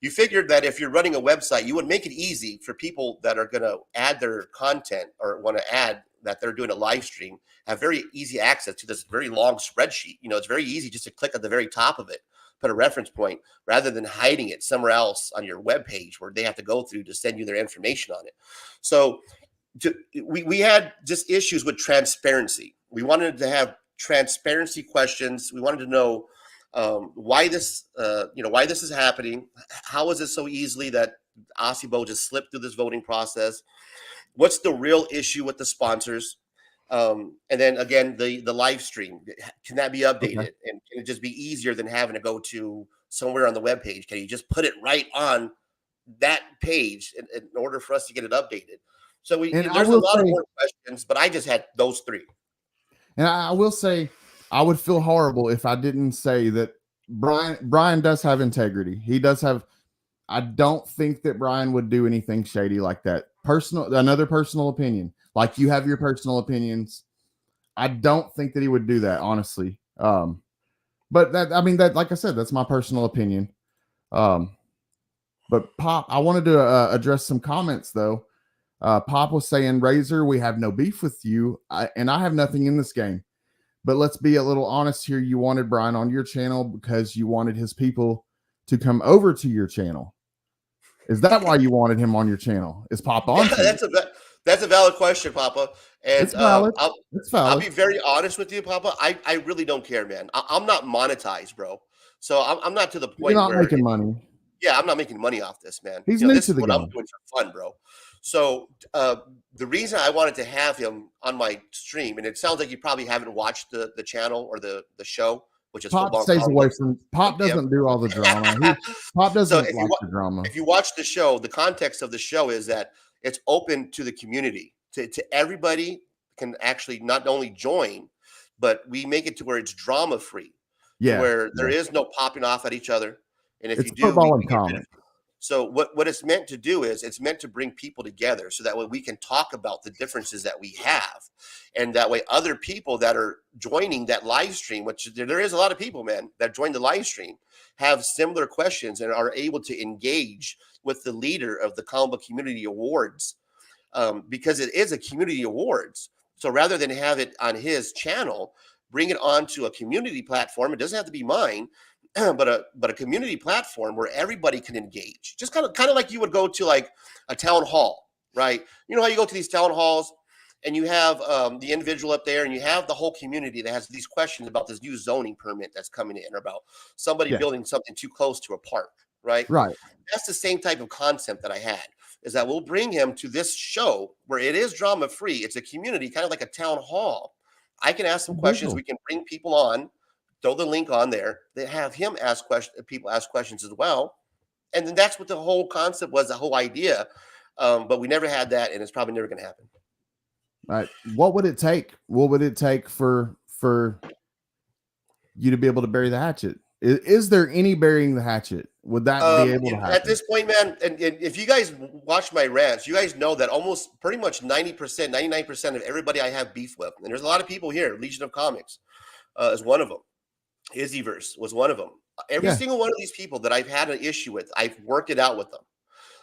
You figured that if you're running a website, you would make it easy for people that are going to add their content or want to add that they're doing a live stream, have very easy access to this very long spreadsheet. You know, it's very easy just to click at the very top of it, put a reference point, rather than hiding it somewhere else on your web page where they have to go through to send you their information on it. So we had just issues with transparency. We wanted to have transparency questions. We wanted to know why this is happening. How is it so easily that Osibo just slipped through this voting process? What's the real issue with the sponsors? And then again, the live stream, can that be updated? Okay. And can it just be easier than having to go to somewhere on the web page? Can you just put it right on that page in order for us to get it updated? So there's a lot of more questions, but I just had those three. And I will say, I would feel horrible if I didn't say that Brian does have integrity. He does have. I don't think that Brian would do anything shady like that. Another personal opinion. Like you have your personal opinions. I don't think that he would do that, honestly. But like I said, that's my personal opinion. But Pop, I wanted to address some comments though. Pop was saying, Razor, we have no beef with you, and I have nothing in this game. But let's be a little honest here. You wanted Brian on your channel because you wanted his people to come over to your channel. Is that why you wanted him on your channel? Is Pop on? Yeah, that's a valid question, Papa. And it's valid. I'll be very honest with you, Papa. I really don't care, man. I'm not monetized, bro. So I'm not to the point You're not making money. Yeah, I'm not making money off this, man. He's new this to is the what game. I'm doing for fun, bro. So the reason I wanted to have him on my stream, and it sounds like you probably haven't watched the channel or the show, which is Pop football. stays and away comic from Pop. books. Doesn't do all the drama. Pop So doesn't if like the drama. if you watch the show, the context of the show is that it's open to the community, to everybody can actually not only join, but we make it to where it's drama free, Yeah, where there yeah. is no popping off at each other. And if It's you do, football and we get rid of comic. it. So what it's meant to do is it's meant to bring people together so that way we can talk about the differences that we have. And that way other people that are joining that live stream, which there is a lot of people, man, that join the live stream, have similar questions and are able to engage with the leader of the Comic Book Community Awards, because it is a community awards. So rather than have it on his channel, bring it onto a community platform. It doesn't have to be mine, but a community platform where everybody can engage. Just kind of like you would go to like a town hall, right? You know how you go to these town halls and you have the individual up there and you have the whole community that has these questions about this new zoning permit that's coming in or about somebody building something too close to a park, right? Right. That's the same type of concept that I had, is that we'll bring him to this show where it is drama free. It's a community, kind of like a town hall. I can ask some questions. We can bring people on, throw the link on there. They have him ask questions. People ask questions as well. And then that's what the whole concept was, the whole idea. But we never had that, and it's probably never going to happen. All right. What would it take? What would it take for you to be able to bury the hatchet? Is there any burying the hatchet? Would that be able to happen? At this point, man, and if you guys watch my rants, you guys know that almost pretty much 90%, 99% of everybody I have beef with, and there's a lot of people here, Legion of Comics is one of them. Izzyverse was one of them. Every single one of these people that I've had an issue with, I've worked it out with them,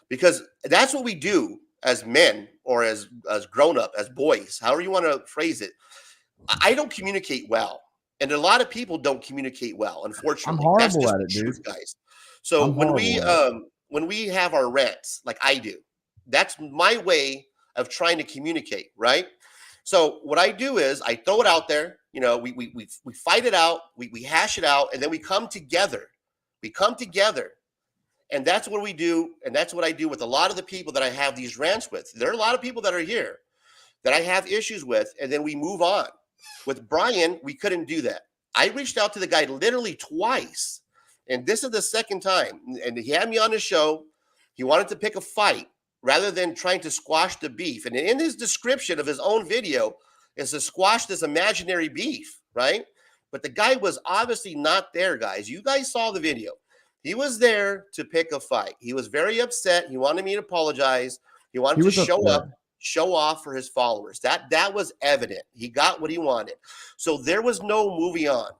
because that's what we do as men or as grown up, as boys, however you want to phrase it. I don't communicate well. And a lot of people don't communicate well, unfortunately. I'm horrible That's just at it, the truth, dude. guys. So when we have our rants, like I do, that's my way of trying to communicate, right? So what I do is I throw it out there. You know, we fight it out, we hash it out, and then we come together. We come together, and that's what we do, and that's what I do with a lot of the people that I have these rants with. There are a lot of people that are here that I have issues with, and then we move on. With Brian, we couldn't do that. I reached out to the guy literally twice, and this is the second time. And he had me on the show. He wanted to pick a fight rather than trying to squash the beef. And in his description of his own video is to squash this imaginary beef, right? But the guy was obviously not there, guys. You guys saw the video. He was there to pick a fight. He was very upset. He wanted me to apologize. He wanted to show up, show off for his followers. That was evident. He got what he wanted. So there was no moving on.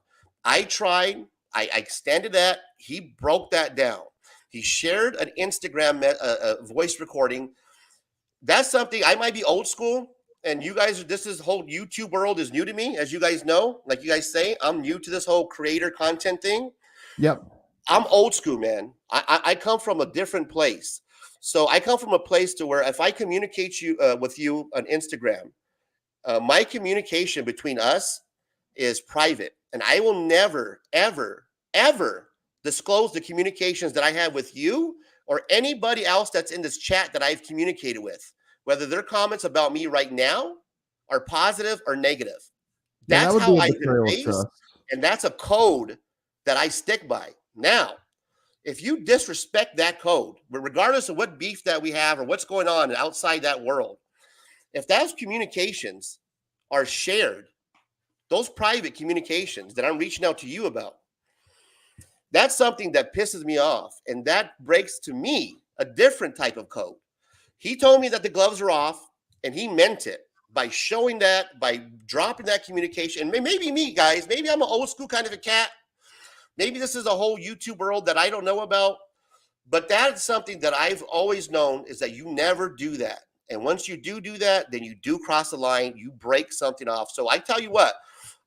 I tried. I extended that. He broke that down. He shared an Instagram voice recording. That's something I might be old school. And you guys, this whole YouTube world is new to me. As you guys know, like you guys say, I'm new to this whole creator content thing. Yep. I'm old school, man. I come from a different place. So I come from a place to where if I communicate with you on Instagram, my communication between us is private. And I will never, ever, ever disclose the communications that I have with you or anybody else that's in this chat that I've communicated with, whether their comments about me right now are positive or negative. That's how I've been raised, and that's a code that I stick by. Now, if you disrespect that code, regardless of what beef that we have or what's going on outside that world, if those communications are shared, those private communications that I'm reaching out to you about, that's something that pisses me off. And that breaks, to me, a different type of code. He told me that the gloves are off, and he meant it by showing that, by dropping that communication. And maybe me, guys, maybe I'm an old school kind of a cat. Maybe this is a whole YouTube world that I don't know about. But that is something that I've always known, is that you never do that. And once you do that, then you do cross the line. You break something off. So I tell you what,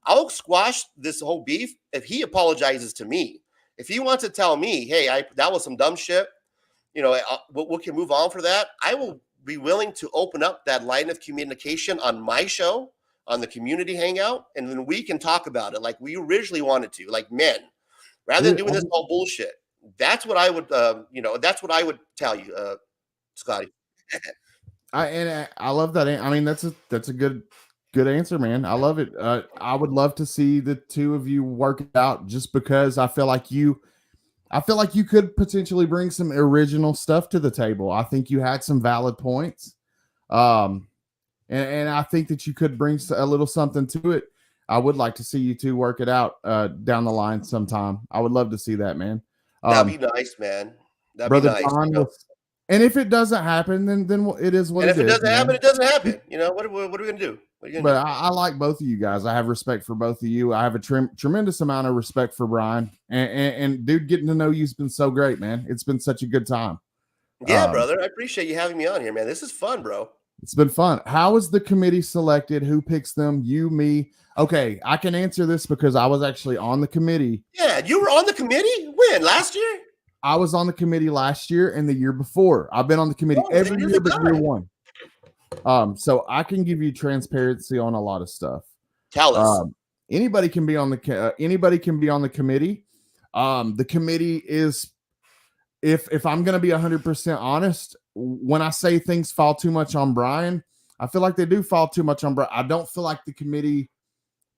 I'll squash this whole beef if he apologizes to me. If he wants to tell me, hey, that was some dumb shit, you know, we can move on for that. I will be willing to open up that line of communication on my show, on the community hangout, and then we can talk about it like we originally wanted to, like men, rather than doing this whole bullshit. That's what I would, that's what I would tell you, Scotty. I love that. I mean, that's a good Good answer, man. I love it. I would love to see the two of you work it out, just because I feel like you could potentially bring some original stuff to the table. I think you had some valid points. And I think that you could bring a little something to it. I would like to see you two work it out down the line sometime. I would love to see that, man. That'd be nice, man. That'd Brother be nice. Don and if it doesn't happen, then it is what it is. And if it doesn't man. happen, it doesn't happen. You know, what are we going to do? What are you But gonna do? I like both of you guys. I have respect for both of you. I have a tremendous amount of respect for Brian. And dude, getting to know you's been so great, man. It's been such a good time. Yeah, brother. I appreciate you having me on here, man. This is fun, bro. It's been fun. How is the committee selected? Who picks them? You, me? Okay, I can answer this because I was actually on the committee. Yeah, you were on the committee? When? Last year? I was on the committee last year and the year before. I've been on the committee every year but year one. So I can give you transparency on a lot of stuff. Tell us. Anybody can be on the committee. The committee is, if I'm going to be 100% honest, when I say things fall too much on Brian, I feel like they do fall too much on Brian. I don't feel like the committee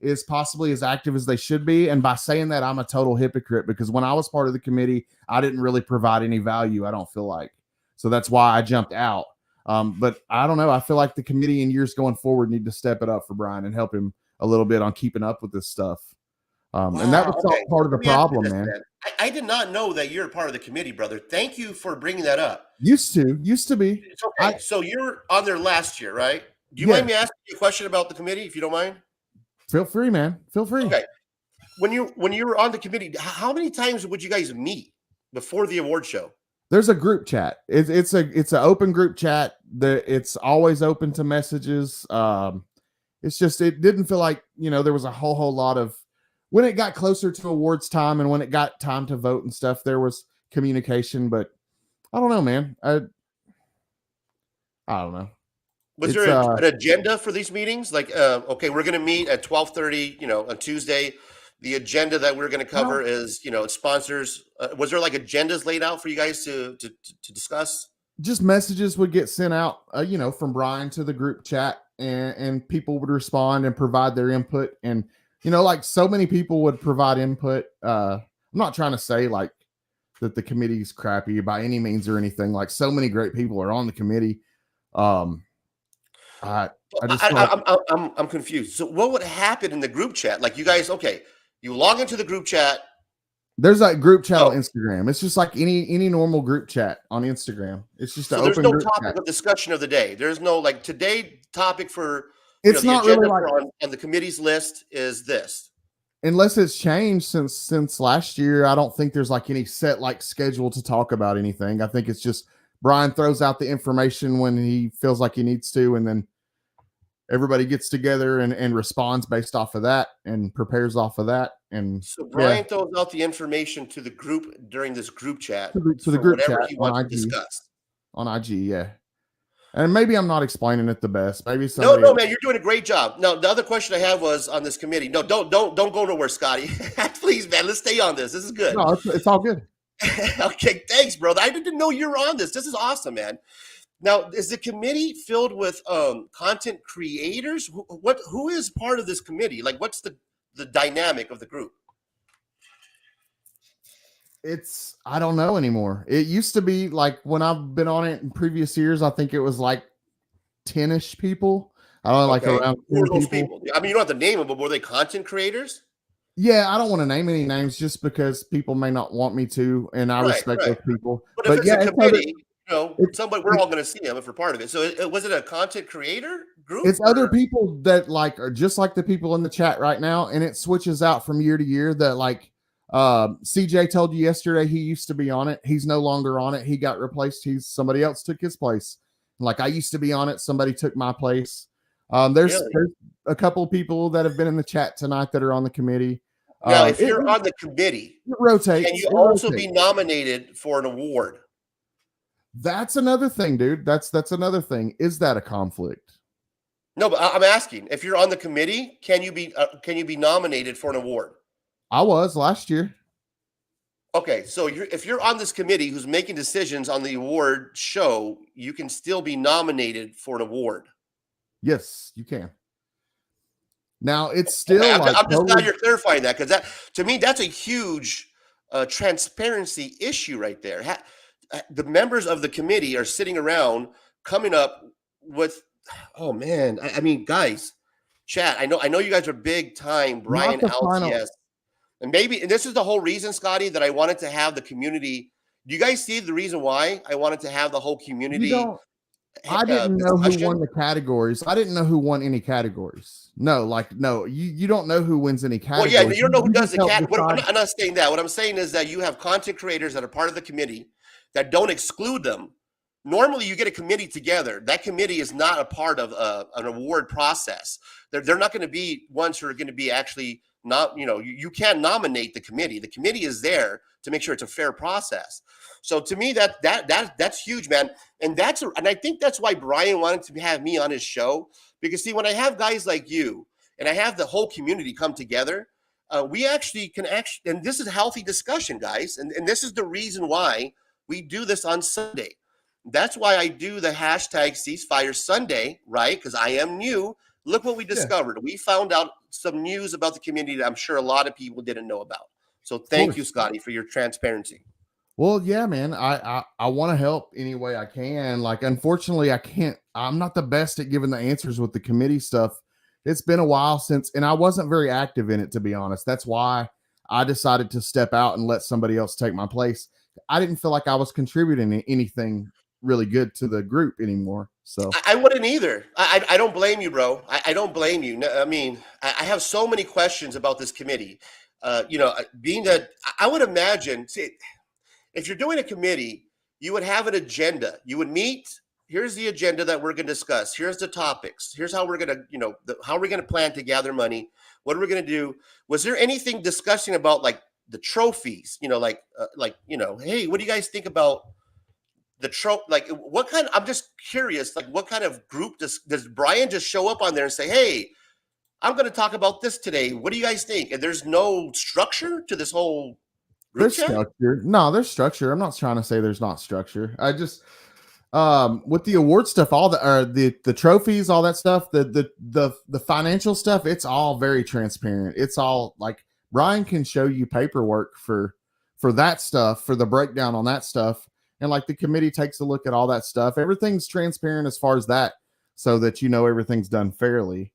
is possibly as active as they should be. And by saying that, I'm a total hypocrite, because when I was part of the committee, I didn't really provide any value, I don't feel like. So that's why I jumped out. But I don't know. I feel like the committee in years going forward need to step it up for Brian and help him a little bit on keeping up with this stuff. And that was all part of the problem, man. I did not know that you're a part of the committee, brother. Thank you for bringing that up. Used to be. It's okay. So you're on there last year, right? Do you mind me asking you a question about the committee, if you don't mind? Feel free, man. Feel free. Okay. When you were on the committee, how many times would you guys meet before the award show? There's a group chat. It's an open group chat. It's always open to messages. It's just, it didn't feel like, there was a whole lot of, when it got closer to awards time and when it got time to vote and stuff, there was communication, but I don't know, man. I don't know. Was there an agenda for these meetings? Like, okay, we're going to meet at 12:30, on Tuesday. The agenda that we're going to cover is, sponsors. Was there like agendas laid out for you guys to discuss? Just messages would get sent out, from Brian to the group chat, and people would respond and provide their input. And, like so many people would provide input. I'm not trying to say like that the committee's crappy by any means or anything. Like, so many great people are on the committee. I'm confused. So what would happen in the group chat? Like, you guys, okay, you log into the group chat. There's that group chat on Instagram. It's just like any normal group chat on Instagram. It's just an open group chat. There's no topic of discussion of the day. There's no like today topic for it's not the agenda really like on the committee's list is this. Unless it's changed since last year, I don't think there's like any set like schedule to talk about anything. I think it's just Brian throws out the information when he feels like he needs to, and then everybody gets together and responds based off of that and prepares off of that. And so Brian throws out the information to the group during this group chat to the group chat he wants to discuss on IG. Yeah. And maybe I'm not explaining it the best. Maybe no, man, you're doing a great job. Now, the other question I have was on this committee. No, don't go nowhere, Scotty. Please, man, let's stay on this. This is good. No, it's all good. Okay, thanks, brother. I didn't know you were on this. This is awesome, man. Now, is the committee filled with content creators? Who is part of this committee? Like, what's the dynamic of the group? I don't know anymore. It used to be like when I've been on it in previous years, I think it was like 10-ish people. I don't know, like around 10 people. I mean, you don't have to name them, but were they content creators? Yeah, I don't want to name any names just because people may not want me to, and I respect those people. But if it's a committee, somebody, we're all going to see them if we're part of it. So was it a content creator group? It's other people that like are just like the people in the chat right now, and it switches out from year to year. That like CJ told you yesterday, he used to be on it. He's no longer on it. He got replaced. Somebody else took his place. Like, I used to be on it. Somebody took my place. There's a couple of people that have been in the chat tonight that are on the committee. Now, if you're on the committee, it rotates. Can you also be nominated for an award? That's another thing, dude. That's another thing. Is that a conflict? No, but I'm asking, if you're on the committee, can you be nominated for an award? I was last year. Okay, so if you're on this committee who's making decisions on the award show, you can still be nominated for an award. Yes, you can. Now it's still I'm, like I'm just glad totally, you're clarifying that, because that, to me, that's a huge transparency issue right there. The members of the committee are sitting around coming up with, oh man, I mean, guys, chat. I know you guys are big time Brian not the final. LTS, and this is the whole reason, Scotty, that I wanted to have the community. Do you guys see the reason why I wanted to have the whole You community don't. I didn't know who discussion? won the categories. I didn't know who won any categories. No, you don't know who wins any Well, categories. yeah, you don't know who does just the help cat. decide. I'm not saying that. What I'm saying is that you have content creators that are part of the committee that don't exclude them. Normally, you get a committee together. That committee is not a part of an award process. They're not going to be ones who are going to be actually not. You can't nominate the committee. The committee is there to make sure it's a fair process. So to me, that's huge, man. And I think that's why Brian wanted to have me on his show, because see, when I have guys like you and I have the whole community come together, we actually can and this is a healthy discussion, guys. And this is the reason why we do this on Sunday. That's why I do the hashtag Ceasefire Sunday, right? Because I am new. Look what we discovered. We found out some news about the community that I'm sure a lot of people didn't know about. So thank you, Scotty, for your transparency. Well, yeah, man. I want to help any way I can. Like, unfortunately, I can't. I'm not the best at giving the answers with the committee stuff. It's been a while since, and I wasn't very active in it, to be honest. That's why I decided to step out and let somebody else take my place. I didn't feel like I was contributing anything really good to the group anymore. So I wouldn't either. I don't blame you, bro. I don't blame you. I mean, I have so many questions about this committee. Being that I would imagine, see, if you're doing a committee, you would have an agenda. You would meet. Here's the agenda that we're going to discuss. Here's the topics. Here's how we're going to, how are we going to plan to gather money? What are we going to do? Was there anything discussing about like the trophies? Hey, what do you guys think about the trope? Like, what kind? I'm just curious. Like, what kind of group does Brian just show up on there and say, "Hey, I'm going to talk about this today. What do you guys think?" And there's no structure to this whole group there's chat? structure. No, there's structure. I'm not trying to say there's not structure. I just with the award stuff, all the trophies, all that stuff, the financial stuff, it's all very transparent. It's all like Brian can show you paperwork for that stuff, for the breakdown on that stuff. And like the committee takes a look at all that stuff. Everything's transparent as far as that, so that everything's done fairly.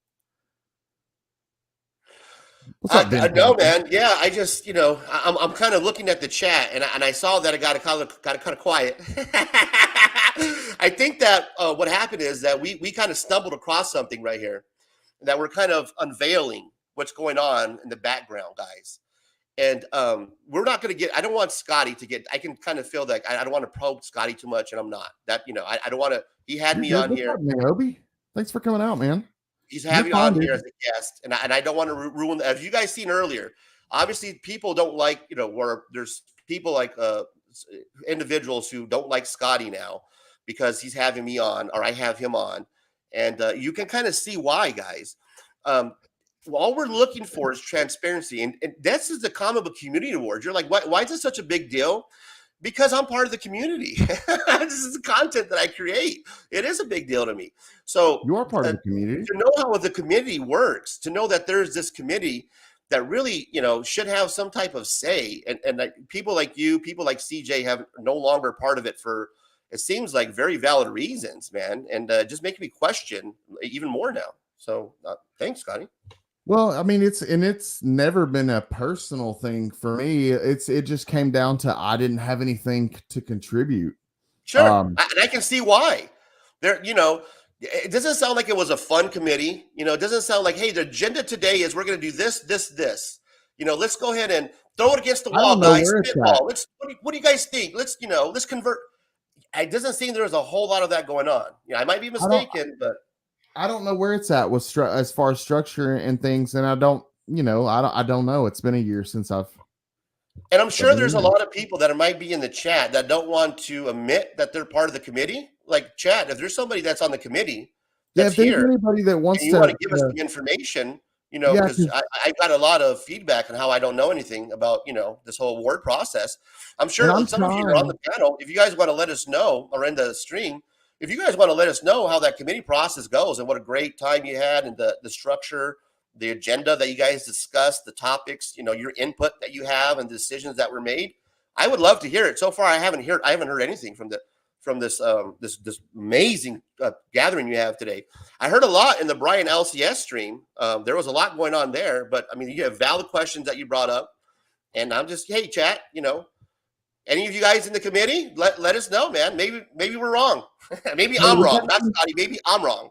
What's up, Ben? No, man. Yeah, I just, I'm kind of looking at the chat, and I saw that it got kind of quiet. I think that what happened is that we kind of stumbled across something right here, that we're kind of unveiling what's going on in the background, guys. And we're not going to get. I don't want Scotty to get. I can kind of feel that I don't want to probe Scotty too much, and I'm not. That I don't want to. He had me on here. Obi, thanks for coming out, man. He's having me on here as a guest, and I don't want to ruin. As you guys seen earlier, obviously people don't like where there's people like individuals who don't like Scotty now because he's having me on or I have him on, and you can kind of see why, guys. All we're looking for is transparency, and this is the Comic Book Community Award. You're like, why is this such a big deal? Because I'm part of the community. This is the content that I create. It is a big deal to me. So you are part of the community. To know how the community works, to know that there's this committee that really, should have some type of say, and that people like you, people like CJ have no longer part of it for, it seems like, very valid reasons, man, and just making me question even more now. So thanks, Scotty. Well, I mean, it's never been a personal thing for me. It just came down to I didn't have anything to contribute. Sure, and I can see why. It doesn't sound like it was a fun committee. It doesn't sound like, hey, the agenda today is we're going to do this, this, this. Let's go ahead and throw it against the wall, guys. Spitball. What do you guys think? Let's convert. It doesn't seem there's a whole lot of that going on. I might be mistaken, but I don't know where it's at with as far as structure and things, and I don't know. It's been a year since I've. And I'm sure there's a lot of people that might be in the chat that don't want to admit that they're part of the committee. Like, chat, if there's somebody that's on the committee that's here, anybody that wants to want to give us the information, because I got a lot of feedback on how I don't know anything about, this whole award process. I'm sure some of you are on the panel. If you guys want to let us know, or in the stream, if you guys want to let us know how that committee process goes and what a great time you had and the structure the agenda that you guys discussed, the topics, your input that you have and the decisions that were made. I would love to hear it. So far, I haven't heard anything from this amazing gathering you have today. I heard a lot in the Brian LCS stream. There was a lot going on there, but I mean, you have valid questions that you brought up, and I'm just, hey, chat, any of you guys in the committee, let us know, man. Maybe we're wrong. Maybe I'm wrong. Not Scotty. Maybe I'm wrong.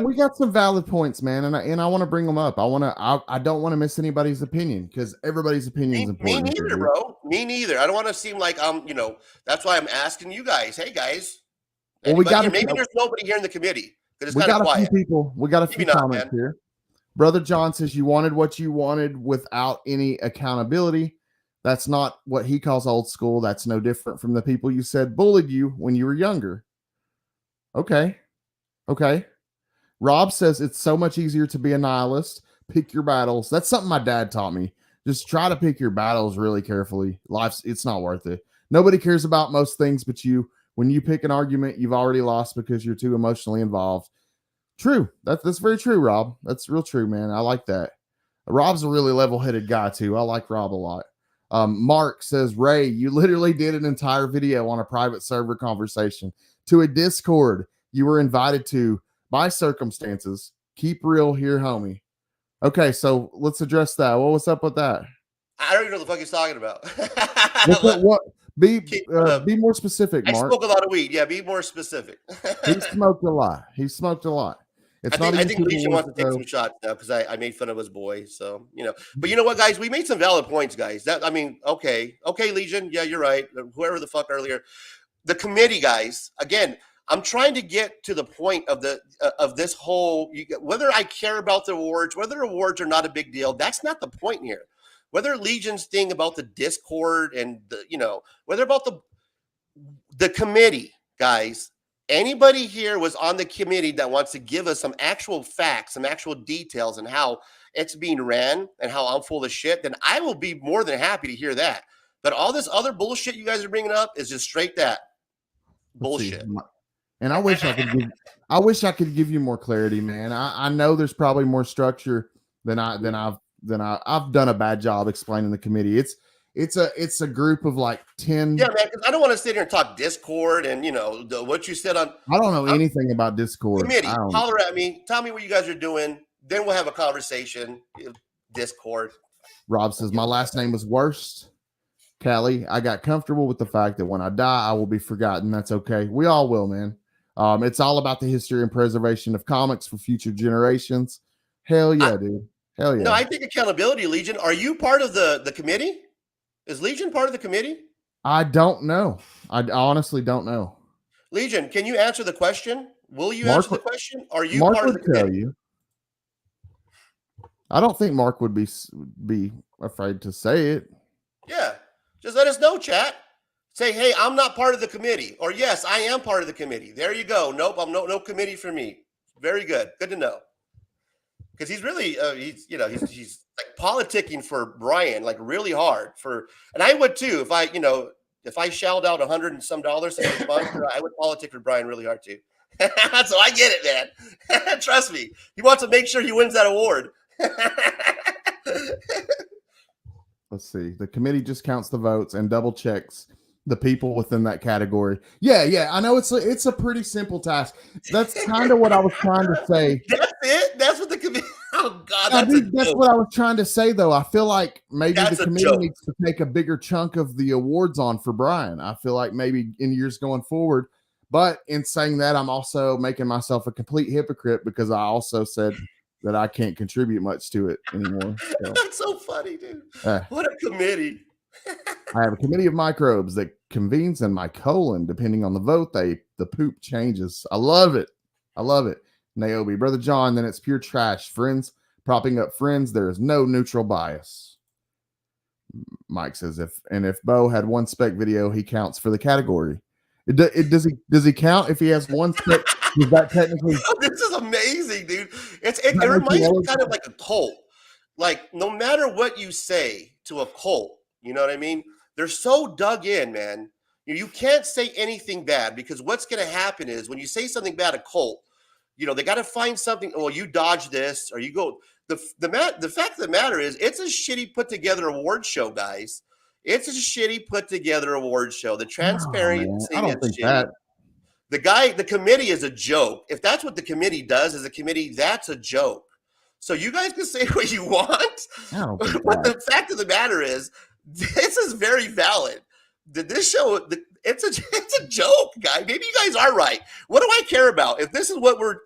We got some valid points, man, and I want to bring them up. I don't want to miss anybody's opinion because everybody's opinion is important. Me neither, bro. Me neither. I don't want to seem like I'm, that's why I'm asking you guys. Hey, guys. Well, maybe there's nobody here in the committee because it's kind of quiet. We got a few comments here. Brother John says you wanted what you wanted without any accountability. That's not what he calls old school. That's no different from the people you said bullied you when you were younger. Okay. Rob says it's so much easier to be a nihilist. Pick your battles. That's something my dad taught me. Just try to pick your battles really carefully. It's not worth it. Nobody cares about most things but you. When you pick an argument, you've already lost because you're too emotionally involved. True. That's very true, Rob. That's real true, man. I like that. Rob's a really level-headed guy, too. I like Rob a lot. Mark says, Ray, you literally did an entire video on a private server conversation to a Discord you were invited to by circumstances. Keep real here, homie. Okay, so let's address that. What's up with that? I don't even know what the fuck he's talking about. Be more specific, Mark. I smoke a lot of weed. Yeah, be more specific. He smoked a lot. I think Legion wants to take some shots now because I made fun of his boy. So, but you know what, guys? We made some valid points, guys. Okay, Legion. Yeah, you're right. Whoever the fuck earlier. The committee, guys, again, I'm trying to get to the point of this whole, whether I care about the awards, whether awards are not a big deal, that's not the point here. Whether Legion's thing about the Discord and whether about the committee, guys, anybody here was on the committee that wants to give us some actual facts, some actual details and how it's being ran and how I'm full of shit, then I will be more than happy to hear that. But all this other bullshit you guys are bringing up is just straight that bullshit. And I wish I could give you more clarity, man. I know there's probably more structure than I've done a bad job explaining the committee. It's a group of like 10. Yeah, man, because I don't want to sit here and talk Discord and what you said on. I don't know anything about Discord. Committee, holler at me, tell me what you guys are doing. Then we'll have a conversation. Discord. Rob says my last name was Worst. Callie, I got comfortable with the fact that when I die, I will be forgotten. That's okay. We all will, man. It's all about the history and preservation of comics for future generations. Hell yeah, dude. Hell yeah. No, I think accountability, Legion. Are you part of the committee? Is Legion part of the committee? I don't know. I honestly don't know. Legion, can you answer the question? Will you answer the question? Are you Mark part of the committee? Tell you. I don't think Mark would be afraid to say it. Yeah. Just let us know, chat. Say, hey, I'm not part of the committee. Or yes, I am part of the committee. There you go. Nope, I'm no committee for me. Very good. Good to know. Because he's really he's like politicking for Brian, like really hard and I would too if I shelled out $100 and some this month, I would politic for Brian really hard too. So I get it, man. Trust me. He wants to make sure he wins that award. Let's see. The committee just counts the votes and double checks the people within that category. Yeah. I know it's a pretty simple task. That's kind of what I was trying to say. That's it. That's what the committee. Oh God, that's what I was trying to say. Though I feel like maybe the committee needs to take a bigger chunk of the awards on for Brian. I feel like maybe in years going forward. But in saying that, I'm also making myself a complete hypocrite because I also said that I can't contribute much to it anymore. So. That's so funny, dude. What a committee. I have a committee of microbes that convenes in my colon. Depending on the vote, the poop changes. I love it. Naomi, Brother John, then it's pure trash. Friends propping up friends. There is no neutral bias. Mike says if Bo had one spec video, he counts for the category. Does he count if he has one spec? Is that technically? This is amazing, dude. It reminds me kind of like a cult. Like no matter what you say to a cult, you know what I mean? They're so dug in, man. You can't say anything bad because what's going to happen is when you say something bad, a cult, They got to find something. Well, you dodge this, or you go. The fact of the matter is, it's a shitty put together award show, guys. It's a shitty put together award show. The transparency I don't think shitty. that. The committee is a joke. If that's what the committee does as a committee, that's a joke. So you guys can say what you want, but the fact of the matter is, this is very valid. This show, it's a joke, guy. Maybe you guys are right. What do I care about? If this is what we're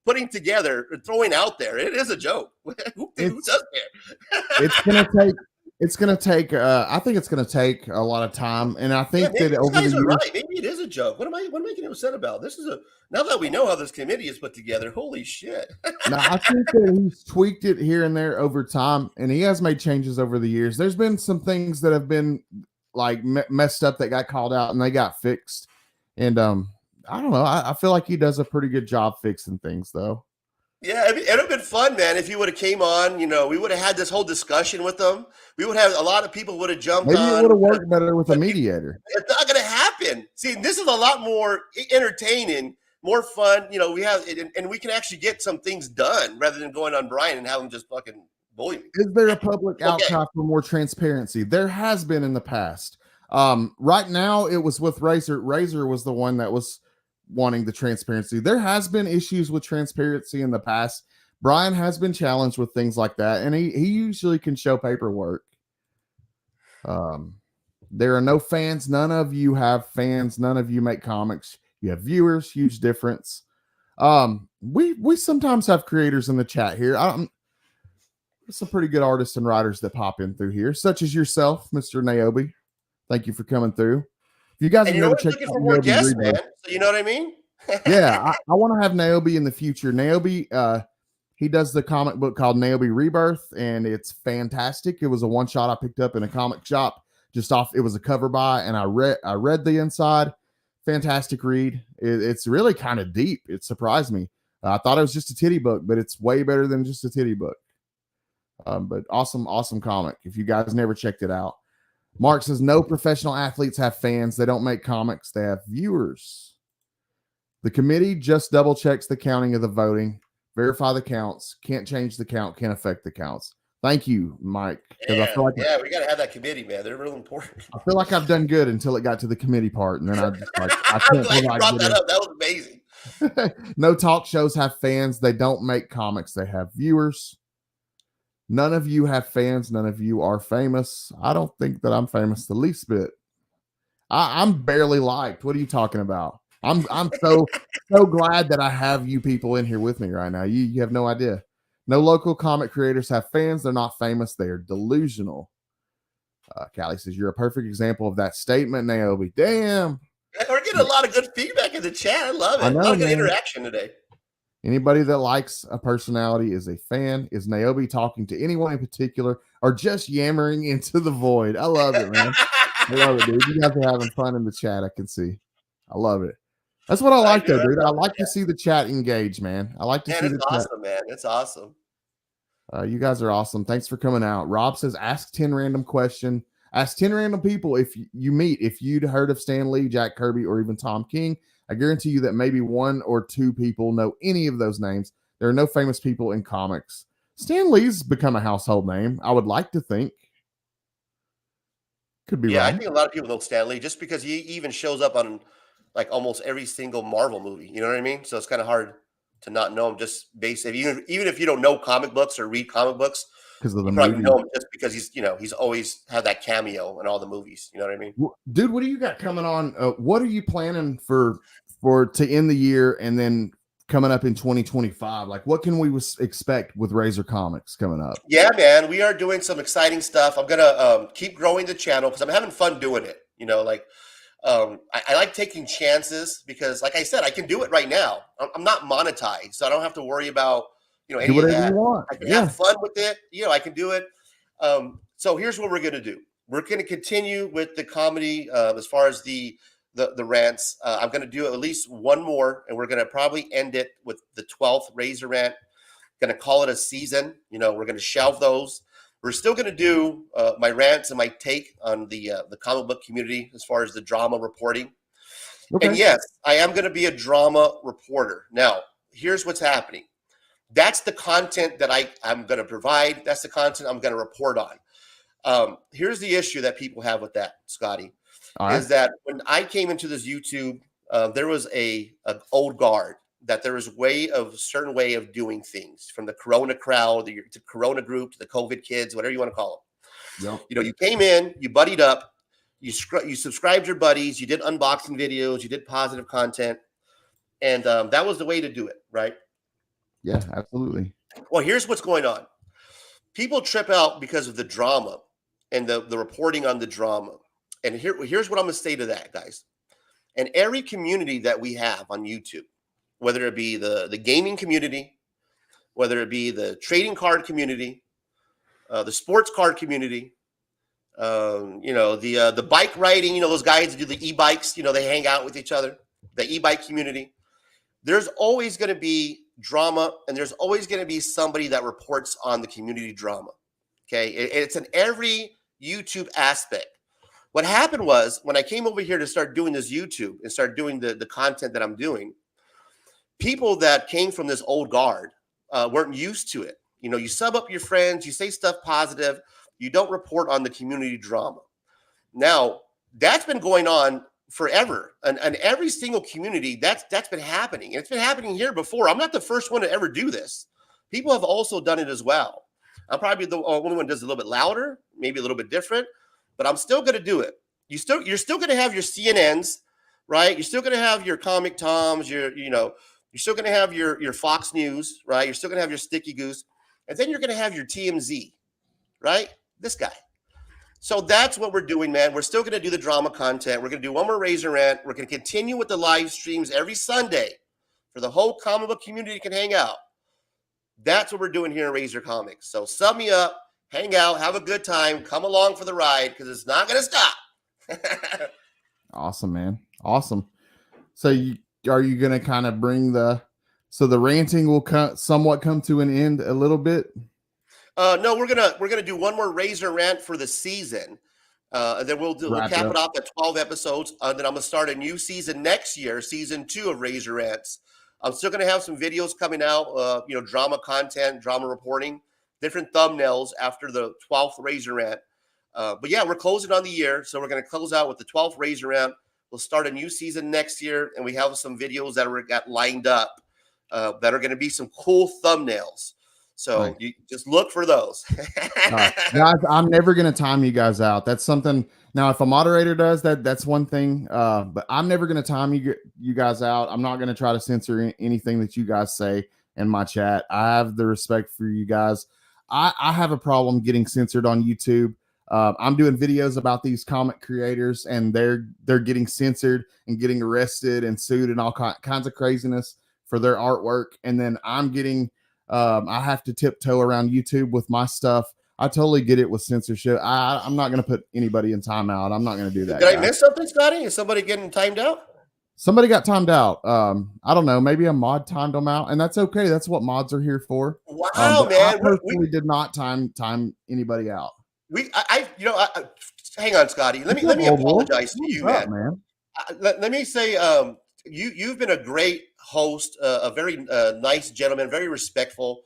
putting together or throwing out there, it is a joke. Who does care? It's gonna take. I think it's gonna take a lot of time, and I think that you over guys the are years, right. Maybe it is a joke. What am I getting upset about? This is now that we know how this committee is put together. Holy shit! No, I think that he's tweaked it here and there over time, and he has made changes over the years. There's been some things that have been like messed up that got called out and they got fixed, and I don't know. I feel like he does a pretty good job fixing things, though. Yeah, it would have been fun, man, if you would have came on. We would have had this whole discussion with them. We would have a lot of people would have jumped Maybe on. it would have worked better with a mediator. It's not going to happen. See, this is a lot more entertaining, more fun. We have, and we can actually get some things done rather than going on Brian and have him just fucking bully me. Is there a public outcry for more transparency? There has been in the past. Right now, it was with Razor. Razor was the one that was wanting the transparency. There has been issues with transparency in the past. Brian has been challenged with things like that, and he usually can show paperwork. There are no fans. None of you have fans. None of you make comics. You have viewers. Huge difference. We sometimes have creators in the chat here. There's some pretty good artists and writers that pop in through here, such as yourself, Mr. Niobe. Thank you for coming through. If you guys have never checked out more guests, Niobe, man. So you know what I mean? Yeah, I want to have Niobe in the future. Niobe, he does the comic book called Niobe Rebirth, and it's fantastic. It was a one shot I picked up in a comic shop just off. It was a cover buy, and I read the inside. Fantastic read. It's really kind of deep. It surprised me. I thought it was just a titty book, but it's way better than just a titty book. But awesome comic. If you guys never checked it out. Mark says no professional athletes have fans. They don't make comics. They have viewers. The committee just double checks the counting of the voting, verify the counts, can't change the count, can't affect the counts. Thank you, Mike. Yeah, I feel like we got to have that committee, man. They're real important. I feel like I've done good until it got to the committee part, and then I just like I I'm can't glad you brought that it. up. That was amazing. No talk shows have fans. They don't make comics. They have viewers. None of you have fans. None of you are famous. I don't think that I'm famous the least bit. I'm barely liked. What are you talking about? I'm so glad that I have you people in here with me right now. You have no idea. No local comic creators have fans. They're not famous. They are delusional. Callie says you're a perfect example of that statement, Niobe. Damn. We're getting a lot of good feedback in the chat. I love it. I know, a lot of good man. interaction today. Anybody that likes a personality is a fan. Is Niobe talking to anyone in particular or just yammering into the void? I love it, man. I love it, dude. You guys are having fun in the chat. I can see. I love it. That's what I like, though, dude. I like to see the chat engage, man. I like to see the chat. Awesome, man. It's awesome. You guys are awesome. Thanks for coming out. Rob says, ask 10 random question. Ask 10 random people if you meet, if you'd heard of Stan Lee, Jack Kirby, or even Tom King. I guarantee you that maybe one or two people know any of those names. There are no famous people in comics. Stan Lee's become a household name, I would like to think. Could be wrong. I think a lot of people know Stan Lee just because he even shows up on like almost every single Marvel movie. You know what I mean? So it's kind of hard to not know him just based, even if you don't know comic books or read comic books, because of the you probably movie. know him just because he's always had that cameo in all the movies. You know what I mean? Dude, what do you got coming on? What are you planning for to end the year and then coming up in 2025? Like, what can we expect with Razor Comics coming up? Yeah, man, we are doing some exciting stuff. I'm gonna keep growing the channel because I'm having fun doing it. I like taking chances because, like I said, I can do it right now. I'm not monetized, so I don't have to worry about any do of whatever that. you want. I can have fun with it. I can do it. So here's what we're gonna do. We're gonna continue with the comedy as far as the rants. I'm gonna do at least one more, and we're gonna probably end it with the 12th Razor rant. Gonna call it a season. We're gonna shelve those. We're still going to do my rants and my take on the comic book community as far as the drama reporting. Okay. And yes, I am going to be a drama reporter. Now, here's what's happening. That's the content that I'm going to provide. That's the content I'm going to report on. Here's the issue that people have with that, Scotty, is that when I came into this YouTube, there was an old guard that there was a certain way of doing things, from the Corona crowd, to Corona group, to the COVID kids, whatever you want to call them. Yep. You know, you came in, you buddied up, you subscribed your buddies, you did unboxing videos, you did positive content, and that was the way to do it, right? Yeah, absolutely. Well, here's what's going on. People trip out because of the drama and the reporting on the drama. And here's what I'm going to say to that, guys. In every community that we have on YouTube, whether it be the gaming community, whether it be the trading card community, the sports card community, the bike riding, those guys that do the e-bikes, they hang out with each other, the e-bike community. There's always going to be drama, and there's always going to be somebody that reports on the community drama. Okay. It's in every YouTube aspect. What happened was, when I came over here to start doing this YouTube and start doing the content that I'm doing, people that came from this old guard weren't used to it. You sub up your friends, you say stuff positive, you don't report on the community drama. Now, that's been going on forever, and every single community that's been happening. And it's been happening here before. I'm not the first one to ever do this. People have also done it as well. I'm probably the only one who does it a little bit louder, maybe a little bit different, but I'm still going to do it. You're still going to have your CNNs, right? You're still going to have your Comic Toms, you're still going to have your Fox News, right? You're still going to have your Sticky Goose, and then you're going to have your TMZ, right? This guy. So that's what we're doing, man. We're still going to do the drama content. We're going to do one more Razor Rant. We're going to continue with the live streams every Sunday for the whole comic book community can hang out. That's what we're doing here in Razor Comics. So sub me up, hang out, have a good time, come along for the ride, because it's not going to stop. Awesome, man. Awesome. So are you going to kind of bring the ranting will somewhat come to an end a little bit? No, we're gonna do one more Razor Rant for the season. And then we'll cap it off at 12 episodes. Then I'm gonna start a new season next year, season 2 of Razor Rants. I'm still gonna have some videos coming out, drama content, drama reporting, different thumbnails after the 12th Razor Rant. But yeah, we're closing on the year, so we're gonna close out with the 12th Razor Rant. We'll start a new season next year, and we have some videos that we got lined up that are gonna be some cool thumbnails. So you just look for those. Guys, I'm never going to time you guys out. That's something. Now, if a moderator does that, that's one thing. But I'm never going to time you guys out. I'm not going to try to censor anything that you guys say in my chat. I have the respect for you guys. I have a problem getting censored on YouTube. I'm doing videos about these comic creators, and they're getting censored and getting arrested and sued and all kinds of craziness for their artwork. And then I'm getting I have to tiptoe around YouTube with my stuff. I totally get it with censorship. I'm not going to put anybody in timeout. I'm not going to do that. Did I miss something, Scotty? Is somebody getting timed out? Somebody got timed out. I don't know. Maybe a mod timed them out, and that's okay. That's what mods are here for. Wow, man! I personally did not time anybody out. Hang on, Scotty. Let me apologize to you, man. Let me say, you've been a great host, a very nice gentleman, very respectful.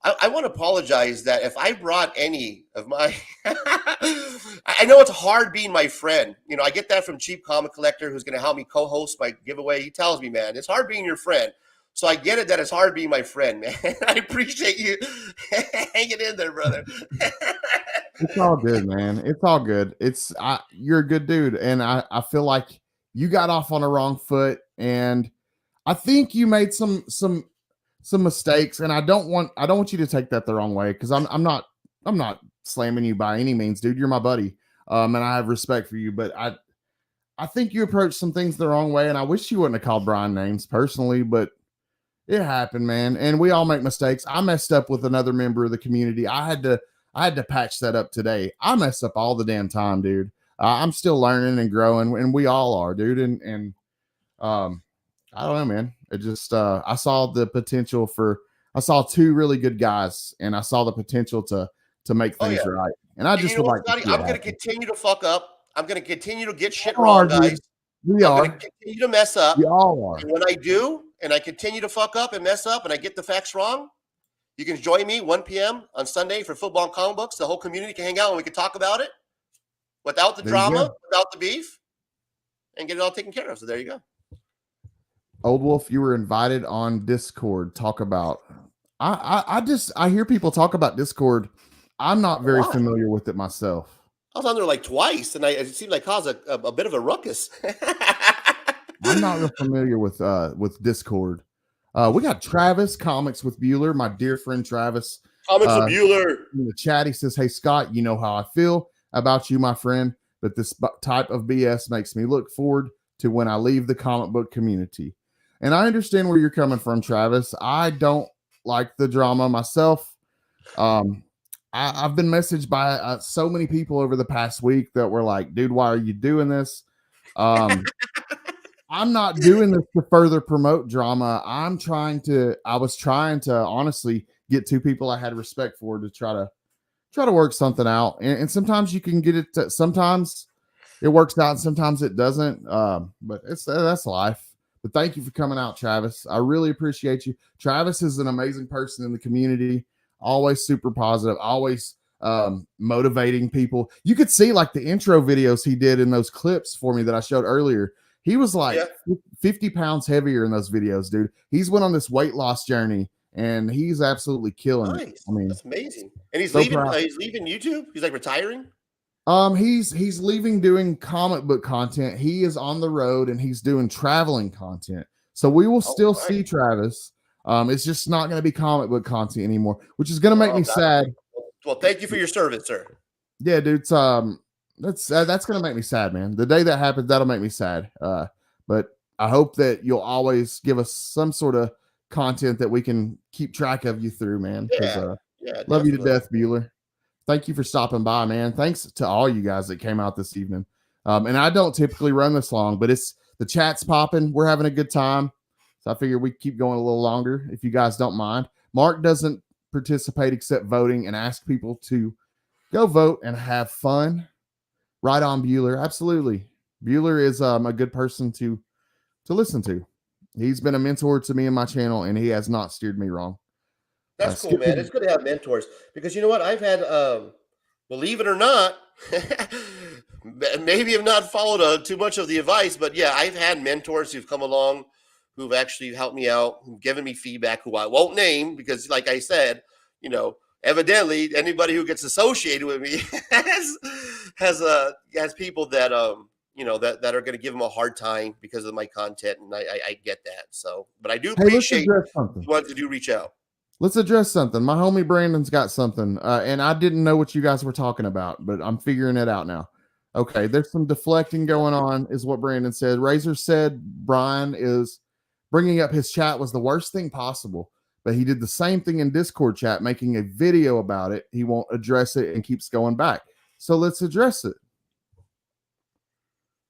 I want to apologize that if I brought any of my, I know it's hard being my friend. I get that from Cheap Comic Collector, who's going to help me co-host my giveaway. He tells me, man, it's hard being your friend. So I get it that it's hard being my friend, man. I appreciate you hanging in there, brother. It's all good, man. It's all good. You're a good dude, and I feel like you got off on a wrong foot, and I think you made some mistakes, and I don't want you to take that the wrong way, because I'm not slamming you by any means, dude. You're my buddy, and I have respect for you, but I think you approached some things the wrong way, and I wish you wouldn't have called Brian names personally, but it happened, man, and we all make mistakes. I messed up with another member of the community. I had to patch that up today. I mess up all the damn time, dude. I'm still learning and growing, and we all are, dude. And I don't know, man. It just I saw the potential I saw two really good guys, and I saw the potential to make things right. And I just would like Scotty, I'm going to continue to fuck up. I'm going to continue to get shit wrong, guys. We are going to continue to mess up. We all are. And when I do, and I continue to fuck up and mess up and I get the facts wrong, you can join me 1 p.m. on Sunday for football and comic books. The whole community can hang out and we can talk about it without the drama, without the beef, and get it all taken care of. So there you go. Old Wolf, you were invited on Discord. Talk about. I hear people talk about Discord. I'm not very familiar with it myself. I was on there like twice, and it seemed like caused a bit of a ruckus. I'm not real familiar with Discord. We got Travis, Comics with Bueller, my dear friend Travis. Comics with Bueller. In the chat, he says, "Hey Scott, you know how I feel about you, my friend, but this type of BS makes me look forward to when I leave the comic book community." And I understand where you're coming from, Travis. I don't like the drama myself. I've been messaged by so many people over the past week that were like, "Dude, why are you doing this?" I'm not doing this to further promote drama. I was trying to honestly get two people I had respect for to try to work something out. And sometimes you can get it. Sometimes it works out and sometimes it doesn't. But that's life. But thank you for coming out, Travis. I really appreciate you. Travis is an amazing person in the community. Always super positive, always motivating people. You could see like the intro videos he did in those clips for me that I showed earlier. He was like 50 pounds heavier in those videos, dude. He's went on this weight loss journey and he's absolutely killing it. I mean, that's amazing. And he's so leaving. proud. He's leaving YouTube. He's like retiring. He's leaving doing comic book content. He is on the road and he's doing traveling content. So we will still see Travis. It's just not going to be comic book content anymore, which is going to make me sad. Well, thank you for your service, sir. Yeah, dude. That's going to make me sad, man. The day that happens, that'll make me sad. But I hope that you'll always give us some sort of content that we can keep track of you through, man. Love you to death, Bueller. Thank you for stopping by, man. Thanks to all you guys that came out this evening. And I don't typically run this long, but the chat's popping. We're having a good time. So I figure we keep going a little longer if you guys don't mind. Mark doesn't participate except voting and ask people to go vote and have fun. Right on, Bueller. Absolutely. Bueller is a good person to listen to. He's been a mentor to me and my channel, and he has not steered me wrong. That's cool, man. It's good to have mentors because you know what? I've had, believe it or not, maybe have not followed too much of the advice, but yeah, I've had mentors who've come along who've actually helped me out, who've given me feedback, who I won't name because, like I said, you know, evidently anybody who gets associated with me has people that you know that are going to give them a hard time because of my content, and I get that. So, but I do appreciate you wanting to reach out. Let's address something. My homie Brandon's got something, and I didn't know what you guys were talking about, but I'm figuring it out now. Okay, there's some deflecting going on, is what Brandon said. Razor said Brian is bringing up his chat was the worst thing possible, but he did the same thing in Discord chat, making a video about it. He won't address it and keeps going back. So let's address it.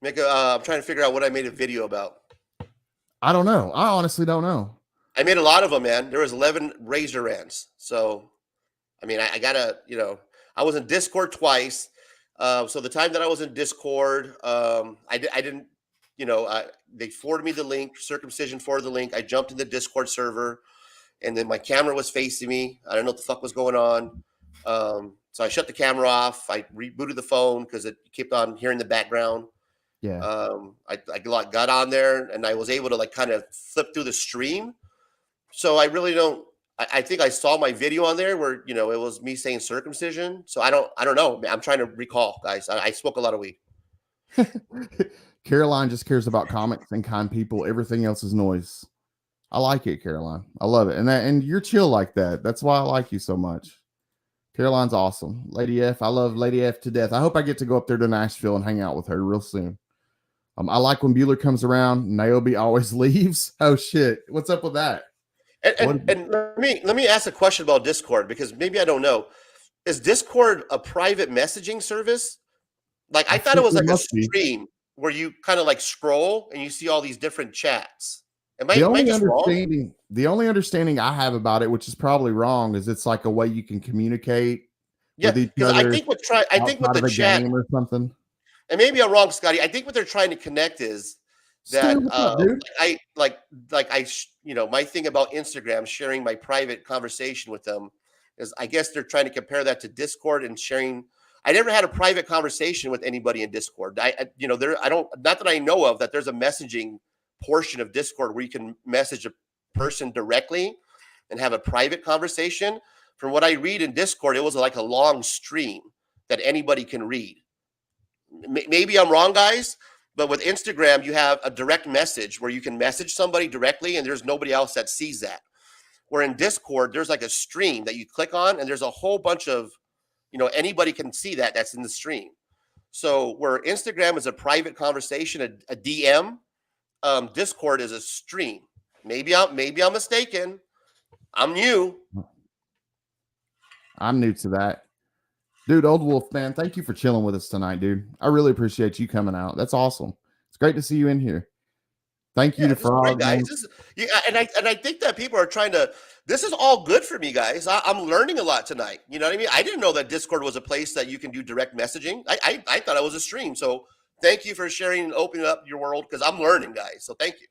I'm trying to figure out what I made a video about. I don't know. I honestly don't know. I made a lot of them, man. There was 11 Razor rants. So, I mean, I gotta, you know, I was in Discord twice. So the time that I was in Discord, I didn't, you know, they forwarded me the link, circumcision forwarded the link. I jumped in the Discord server and then my camera was facing me. I don't know what the fuck was going on. So I shut the camera off. I rebooted the phone because it kept on hearing the background. Yeah. I got on there and I was able to like kind of flip through the stream. So I really don't. I think I saw my video on there where it was me saying circumcision. So I don't know. I'm trying to recall, guys. I smoke a lot of weed. Caroline just cares about comics and kind people. Everything else is noise. I like it, Caroline. I love it, and you're chill like that. That's why I like you so much. Caroline's awesome. Lady F, I love Lady F to death. I hope I get to go up there to Nashville and hang out with her real soon. I like when Bueller comes around. Niobe always leaves. Oh shit, what's up with that? And let me ask a question about Discord because maybe I don't know. Is Discord a private messaging service? Like I thought it was like a stream where you kind of like scroll and you see all these different chats. The only understanding I have about it, which is probably wrong, is it's like a way you can communicate. Yeah, because I think with the chat or something. And maybe I'm wrong, Scotty. I think what they're trying to connect is Stu, that what's up, dude? my thing about Instagram sharing my private conversation with them is I guess they're trying to compare that to Discord and sharing. I never had a private conversation with anybody in Discord. I don't, not that I know of, that there's a messaging portion of Discord where you can message a person directly and have a private conversation. From what I read in Discord, it was like a long stream that anybody can read. Maybe I'm wrong, guys, but with Instagram, you have a direct message where you can message somebody directly and there's nobody else that sees that. Where in Discord, there's like a stream that you click on and there's a whole bunch of, anybody can see that's in the stream. So where Instagram is a private conversation, a DM, Discord is a stream. Maybe I'm mistaken. I'm new. I'm new to that. Dude, Old Wolf, man, thank you for chilling with us tonight, dude. I really appreciate you coming out. That's awesome. It's great to see you in here. Thank you to Frog, guys. And I think that people are trying to. This is all good for me, guys. I'm learning a lot tonight. You know what I mean? I didn't know that Discord was a place that you can do direct messaging. I thought it was a stream. So thank you for sharing and opening up your world because I'm learning, guys. So thank you.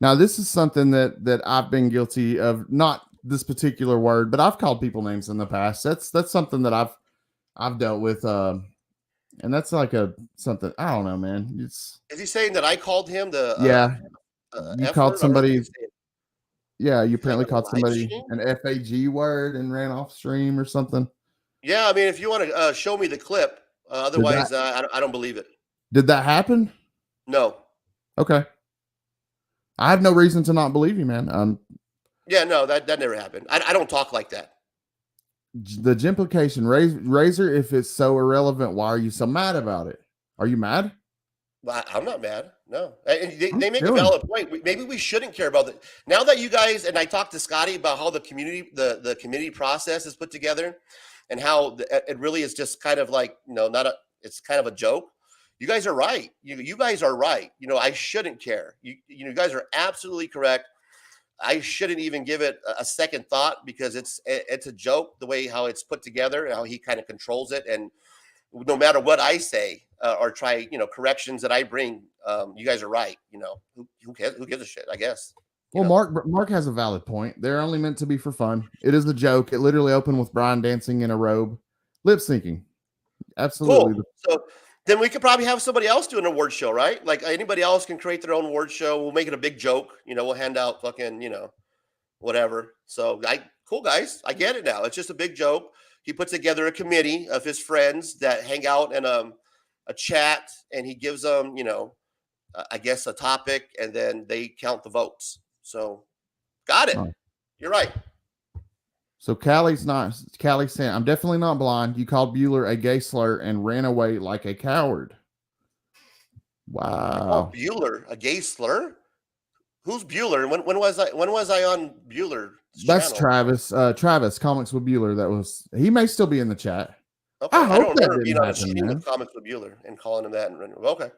Now, this is something that I've been guilty of. Not this particular word, but I've called people names in the past. That's something that I've dealt with. And that's like something, I don't know, man. Is he saying that I called him the you called somebody? Yeah, you apparently called somebody an FAG word and ran off stream or something. Yeah, I mean, if you want to show me the clip, otherwise I don't believe it. Did that happen? No. Okay. I have no reason to not believe you, man. Yeah, no, that never happened. I don't talk like that. The implication, Razor, if it's so irrelevant, why are you so mad about it? Are you mad? I'm not mad. No. And they make a valid point. Maybe we shouldn't care about it. Now that you guys, and I talked to Scotty about how the community process is put together and how it really is just kind of like, it's kind of a joke. You guys are right. You guys are right. I shouldn't care. You guys are absolutely correct. I shouldn't even give it a second thought because it's a joke the way how it's put together and how he kind of controls it. And no matter what I say or try, corrections that I bring, you guys are right. Who cares? Who gives a shit? I guess. Well, Mark has a valid point. They're only meant to be for fun. It is a joke. It literally opened with Brian dancing in a robe, lip syncing. Absolutely. Cool. So then we could probably have somebody else do an award show, right? Like anybody else can create their own award show. We'll make it a big joke. We'll hand out fucking, whatever. So cool guys. I get it now. It's just a big joke. He puts together a committee of his friends that hang out in a chat and he gives them, I guess a topic and then they count the votes. So got it. Oh. You're right. So Callie's saying, I'm definitely not blind. You called Bueller a gay slur and ran away like a coward. Wow. Oh, Bueller, a gay slur? Who's Bueller? When was I on Bueller? That's channel? Travis, Comics with Bueller. He may still be in the chat. Okay. I don't remember being on a stream with Comics with Bueller and calling him that. Okay.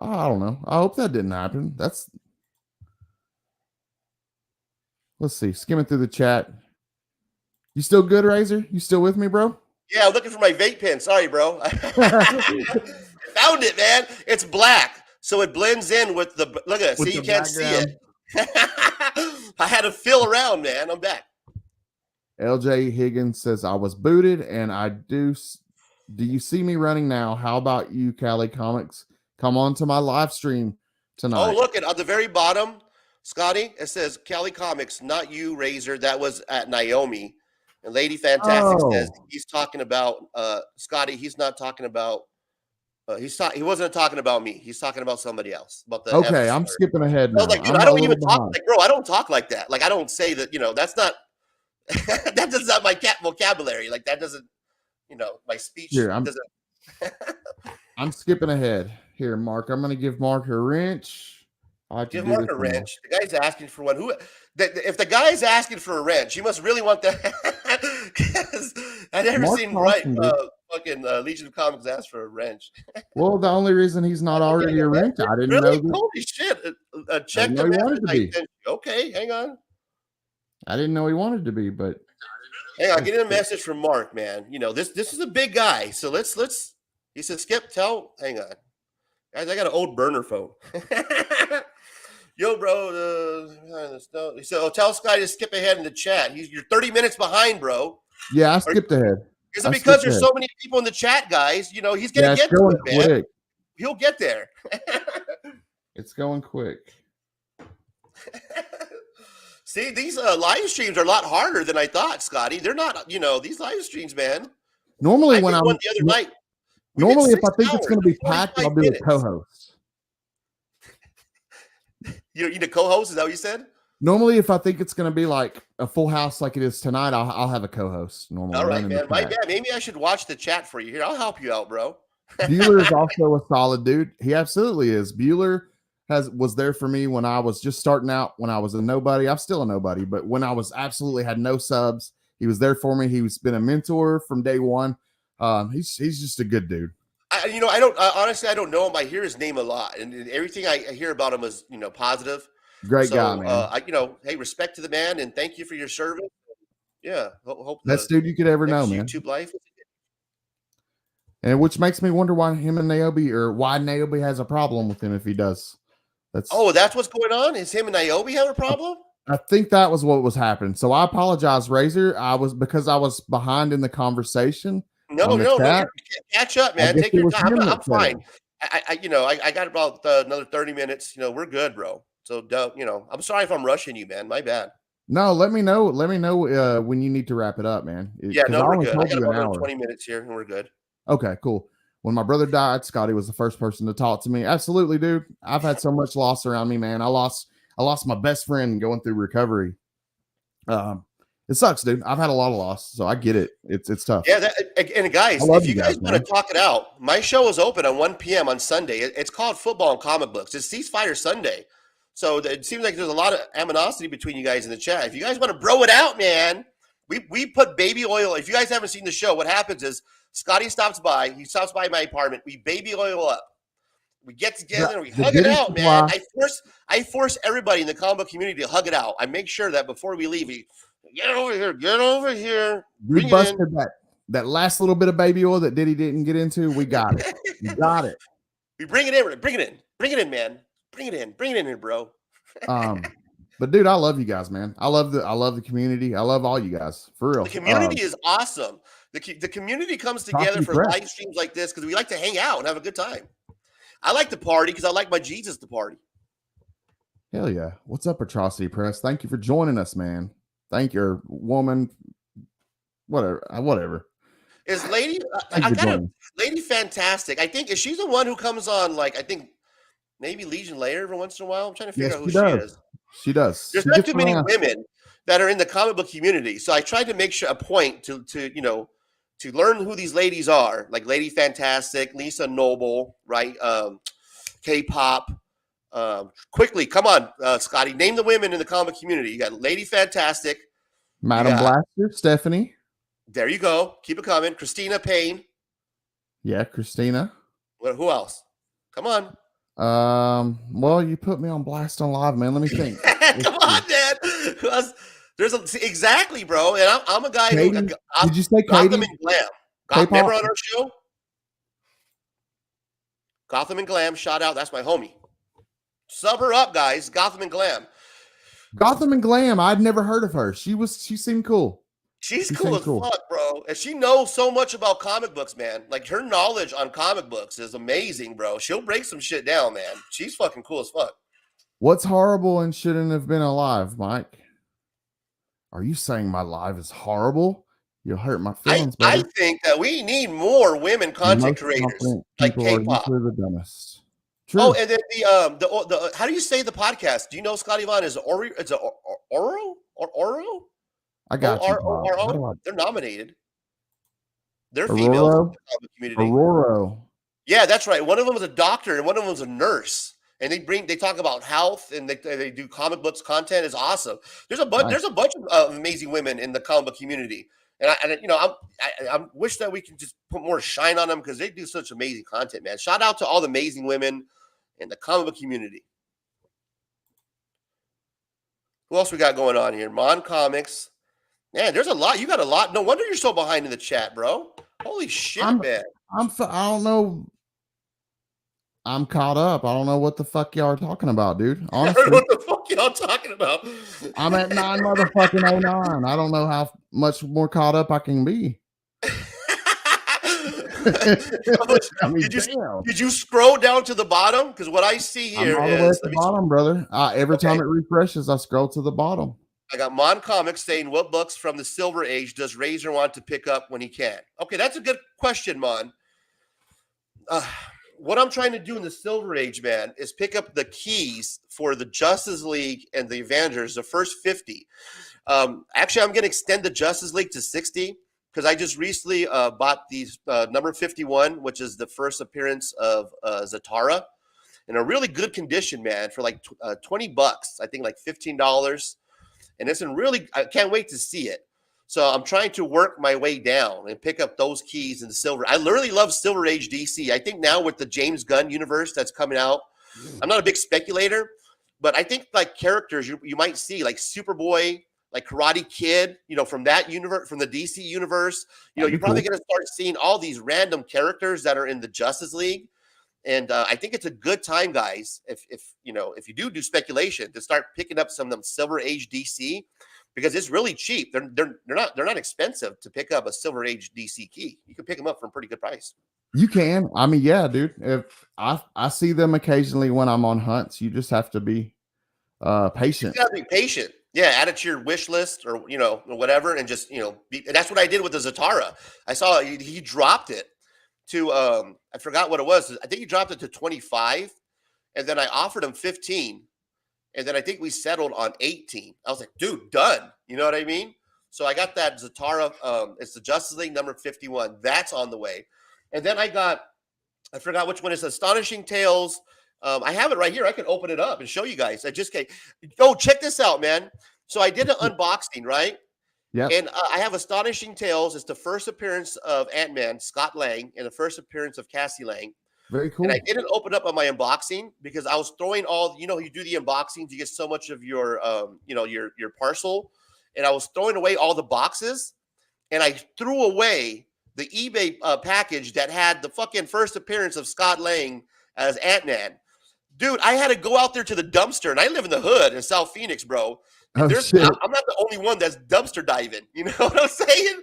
I don't know. I hope that didn't happen. Let's see. Skimming through the chat. You still good, Razor? You still with me, bro? Yeah, I'm looking for my vape pen. Sorry, bro. Found it, man. It's black, so it blends in with the. Look at it. See, you can't see it. I had to feel around, man. I'm back. LJ Higgins says, I was booted, and I do. Do you see me running now? How about you, Cali Comics? Come on to my live stream tonight. Oh, look at the very bottom. Scotty, it says Cali Comics, not you, Razor. That was at Naomi. And Lady Fantastic says he's talking about Scotty. He's not talking about. He wasn't talking about me. He's talking about somebody else. About the. Okay, I'm skipping ahead now. I was like, dude, I don't even talk like, bro. I don't talk like that. Like, I don't say that. That's not. That's not my vocabulary. Like, that doesn't. My speech doesn't. I'm skipping ahead here, Mark. I'm going to give Mark a wrench. Give Mark a wrench. The guy's asking for one. If the guy's asking for a wrench, he must really want that. I never seen fucking Legion of Comics ask for a wrench. Well, the only reason he's not already a wrench, I didn't know. Holy shit! Check the message. Okay, hang on. I didn't know he wanted to be, but hang on. Get a message from Mark, man. This is a big guy. So let's. He says, Skip, hang on. Guys, I got an old burner phone. Yo, bro. So tell Scotty to skip ahead in the chat. You're 30 minutes behind, bro. Yeah, I skipped ahead. Is it because there's so many people in the chat, guys? You know, he's going to get to it, man. Quick. He'll get there. It's going quick. See, these live streams are a lot harder than I thought, Scotty. They're not, these live streams, man. Normally, when I'm the other night. Normally, if I think it's going to be packed, I'll do a co-host. You need a co-host? Is that what you said? Normally, if I think it's going to be like a full house like it is tonight, I'll have a co-host. Normally, all right, man. My bad. Maybe I should watch the chat for you here. I'll help you out, bro. Bueller is also a solid dude. He absolutely is. Bueller was there for me when I was just starting out. When I was a nobody, I'm still a nobody, but when I was absolutely had no subs, he was there for me. He's been a mentor from day one. He's just a good dude. Honestly, I don't know him. I hear his name a lot, and everything I hear about him is, positive. Great guy, man. Hey, respect to the man, and thank you for your service. Yeah, hope best dude you could ever know, man. YouTube life, and which makes me wonder why him and why Naomi has a problem with him if he does. That's what's going on. Is him and Naomi have a problem? I think that was what was happening. So I apologize, Razor. Because I was behind in the conversation. No, catch up, man. Take your time. I'm fine. I got about another 30 minutes. We're good, bro. So, I'm sorry if I'm rushing you, man. My bad. No, let me know. Let me know when you need to wrap it up, man. We're good. I got about 20 minutes here, and we're good. Okay, cool. When my brother died, Scotty was the first person to talk to me. Absolutely, dude. I've had so much loss around me, man. I lost my best friend going through recovery. It sucks, dude. I've had a lot of loss, so I get it. It's tough. Yeah, and guys, if you guys want to talk it out, my show is open on 1 p.m. on Sunday. It's called Football and Comic Books. It's Ceasefire Sunday. So it seems like there's a lot of animosity between you guys in the chat. If you guys want to bro it out, man, we put baby oil. If you guys haven't seen the show, what happens is Scotty stops by. He stops by my apartment. We baby oil up. We get together and we hug it out, man. I force everybody in the comic book community to hug it out. I make sure that before we leave, get over here. We busted that last little bit of baby oil that Diddy didn't get into. We got it. We got it. We bring it in, man. Bring it in here, bro. But dude, I love you guys, man. I love the community. I love all you guys, for real. The community is awesome. The community comes together for live streams like this because we like to hang out and have a good time. I like to party because I like my Jesus to party. Hell yeah. What's up, Atrocity Press? Thank you for joining us, man. Thank you, woman. Whatever. Is Lady Lady Fantastic? I think, is she the one who comes on, like, I think maybe Legion Lair every once in a while? I'm trying to figure out who she is. She does. There's not too many women that are in the comic book community. So I tried to make sure a point to learn who these ladies are, like Lady Fantastic, Lisa Noble, right? K-pop. Quickly, come on, Scotty. Name the women in the comic community. You got Lady Fantastic, Madam Blaster, Stephanie. There you go. Keep it coming. Christina Payne. Yeah, Christina. Who else? Come on. Well, you put me on blast on live, man. Let me think. Come on, Dad. Exactly, bro. And I'm a guy Katie, who did you say Gotham Katie? and Glam. Remember on our show? Gotham and Glam, shout out. That's my homie. Sub her up, guys. Gotham and Glam. Gotham and Glam. I'd never heard of her. She seemed cool. She's cool as fuck, bro. And she knows so much about comic books, man. Like, her knowledge on comic books is amazing, bro. She'll break some shit down, man. She's fucking cool as fuck. What's horrible and shouldn't have been alive, Mike? Are you saying my live is horrible? You'll hurt my feelings, I think that we need more women content creators like K-pop. The dumbest. True. Oh, and then the how do you say the podcast? Do you know Scotty Vaughn is Oro? I got you. They're nominated. They're females in the community. Aurora. Yeah, that's right. One of them is a doctor and one of them is a nurse. And they talk about health and they do comic books content. It's awesome. There's a bunch of amazing women in the comic book community. And I wish that we could just put more shine on them because they do such amazing content, man. Shout out to all the amazing women in the comic book community. Who else we got going on here? Mon Comics. Man, there's a lot. You got a lot. No wonder you're so behind in the chat, bro. Holy shit, man. I don't know. I'm caught up. I don't know what the fuck y'all are talking about, dude. I Honestly, don't know what the fuck y'all talking about. I'm at 9 motherfucking 09. I don't know how much more caught up I can be. I mean, did you scroll down to the bottom? Because what I see here I'm all the way is at the bottom, brother. Every time it refreshes, I scroll to the bottom. I got Mon Comics saying, what books from the Silver Age does Razor want to pick up when he can? Okay, that's a good question, Mon. What I'm trying to do in the Silver Age, man, is pick up the keys for the Justice League and the Avengers, the first 50. Actually, I'm going to extend the Justice League to 60 because I just recently bought these number 51, which is the first appearance of Zatara, in a really good condition, man, for like $20. I think like $15. And it's in really, I can't wait to see it. So I'm trying to work my way down and pick up those keys in the Silver. I literally love Silver Age DC. I think now with the James Gunn universe that's coming out, I'm not a big speculator, but I think like characters you might see like Superboy, like Karate Kid, from that universe, from the DC universe, you're probably going to start seeing all these random characters that are in the Justice League. And I think it's a good time, guys, if you do speculation, to start picking up some of them Silver Age DC, because it's really cheap. They're not expensive to pick up a Silver Age DC key. You can pick them up for a pretty good price. You can. I mean, yeah, dude. If I see them occasionally when I'm on hunts, you just have to be patient. You gotta be patient. Yeah, add it to your wish list or whatever, and just and that's what I did with the Zatara. I saw he dropped it to I forgot what it was. I think he dropped it to 25, and then I offered him 15, and then I think we settled on 18. I was like, dude, done. You know what I mean? So I got that Zatara. It's the Justice League number 51. That's on the way. And then I forgot which one is Astonishing Tales. I have it right here. I can open it up and show you guys. Check this out, man. So I did an unboxing, right? Yeah. And I have Astonishing Tales. It's the first appearance of Ant-Man, Scott Lang, and the first appearance of Cassie Lang. Very cool. And I didn't open up on my unboxing because I was throwing you do the unboxings, you get so much of your, your parcel. And I was throwing away all the boxes, and I threw away the eBay package that had the fucking first appearance of Scott Lang as Ant-Man. Dude, I had to go out there to the dumpster, and I live in the hood in South Phoenix, bro. Oh, shit. I'm not the only one that's dumpster diving. You know what I'm saying?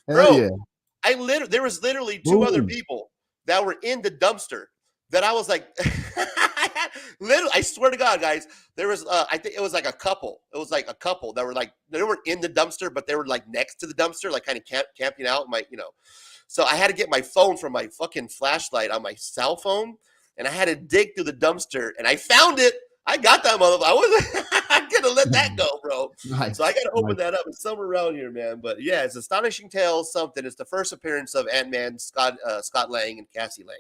Bro, yeah. There was literally two other people that were in the dumpster that I was like, I swear to God, guys, there was, I think it was like a couple. It was like a couple that were like, they weren't in the dumpster, but they were like next to the dumpster, like kind of camping out. So I had to get my phone from my fucking flashlight on my cell phone, and I had to dig through the dumpster, and I found it. I got that motherfucker. I'm gonna let that go, bro. Nice. So I gotta open that up. It's somewhere around here, man. But yeah, it's Astonishing Tales something. It's the first appearance of Ant-Man, Scott Lang, and Cassie Lang.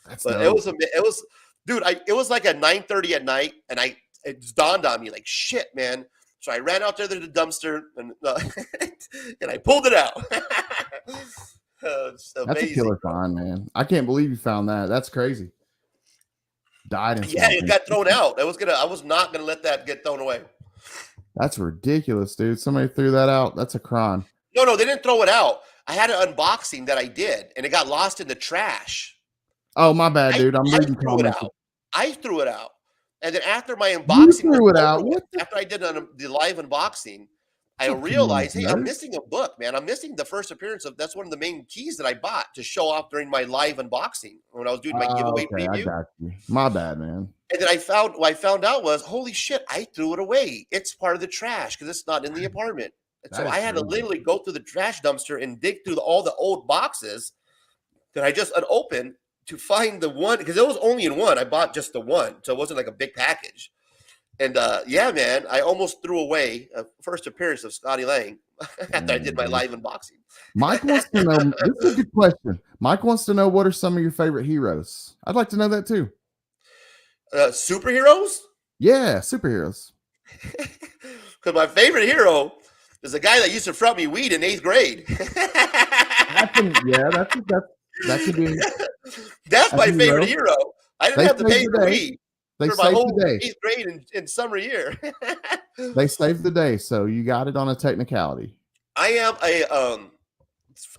It was, dude. It was like at 9:30 at night, and it dawned on me like, shit, man. So I ran out there to the dumpster and and I pulled it out. That's a killer find, man. I can't believe you found that. That's crazy. Died in it got thrown out. I was not gonna let that get thrown away. That's ridiculous, dude. Somebody threw that out. That's a crime. No, they didn't throw it out. I had an unboxing that I did, and it got lost in the trash. Oh, my bad, dude. I'm reading comments. I threw it out, and then after my unboxing, you threw it out. After I did the live unboxing, I realized, hey, I'm missing a book, man. I'm missing the first appearance of. That's one of the main keys that I bought to show off during my live unboxing when I was doing my giveaway preview. I got you. My bad, man. And then what I found out was, holy shit, I threw it away. It's part of the trash because it's not in the apartment. And so I had to literally go through the trash dumpster and dig through all the old boxes that I just unopened to find the one, because it was only in one. I bought just the one, so it wasn't like a big package. And yeah, man, I almost threw away a first appearance of Scotty Lang after I did my live unboxing. Mike wants to know, this is a good question. Mike wants to know, what are some of your favorite heroes? I'd like to know that too. Superheroes? Yeah, superheroes. Because my favorite hero is the guy that used to front me weed in 8th grade. That could be. That's my favorite hero. I didn't have to pay for weed. They for my whole the day. 8th grade in summer year. They saved the day, so you got it on a technicality. I am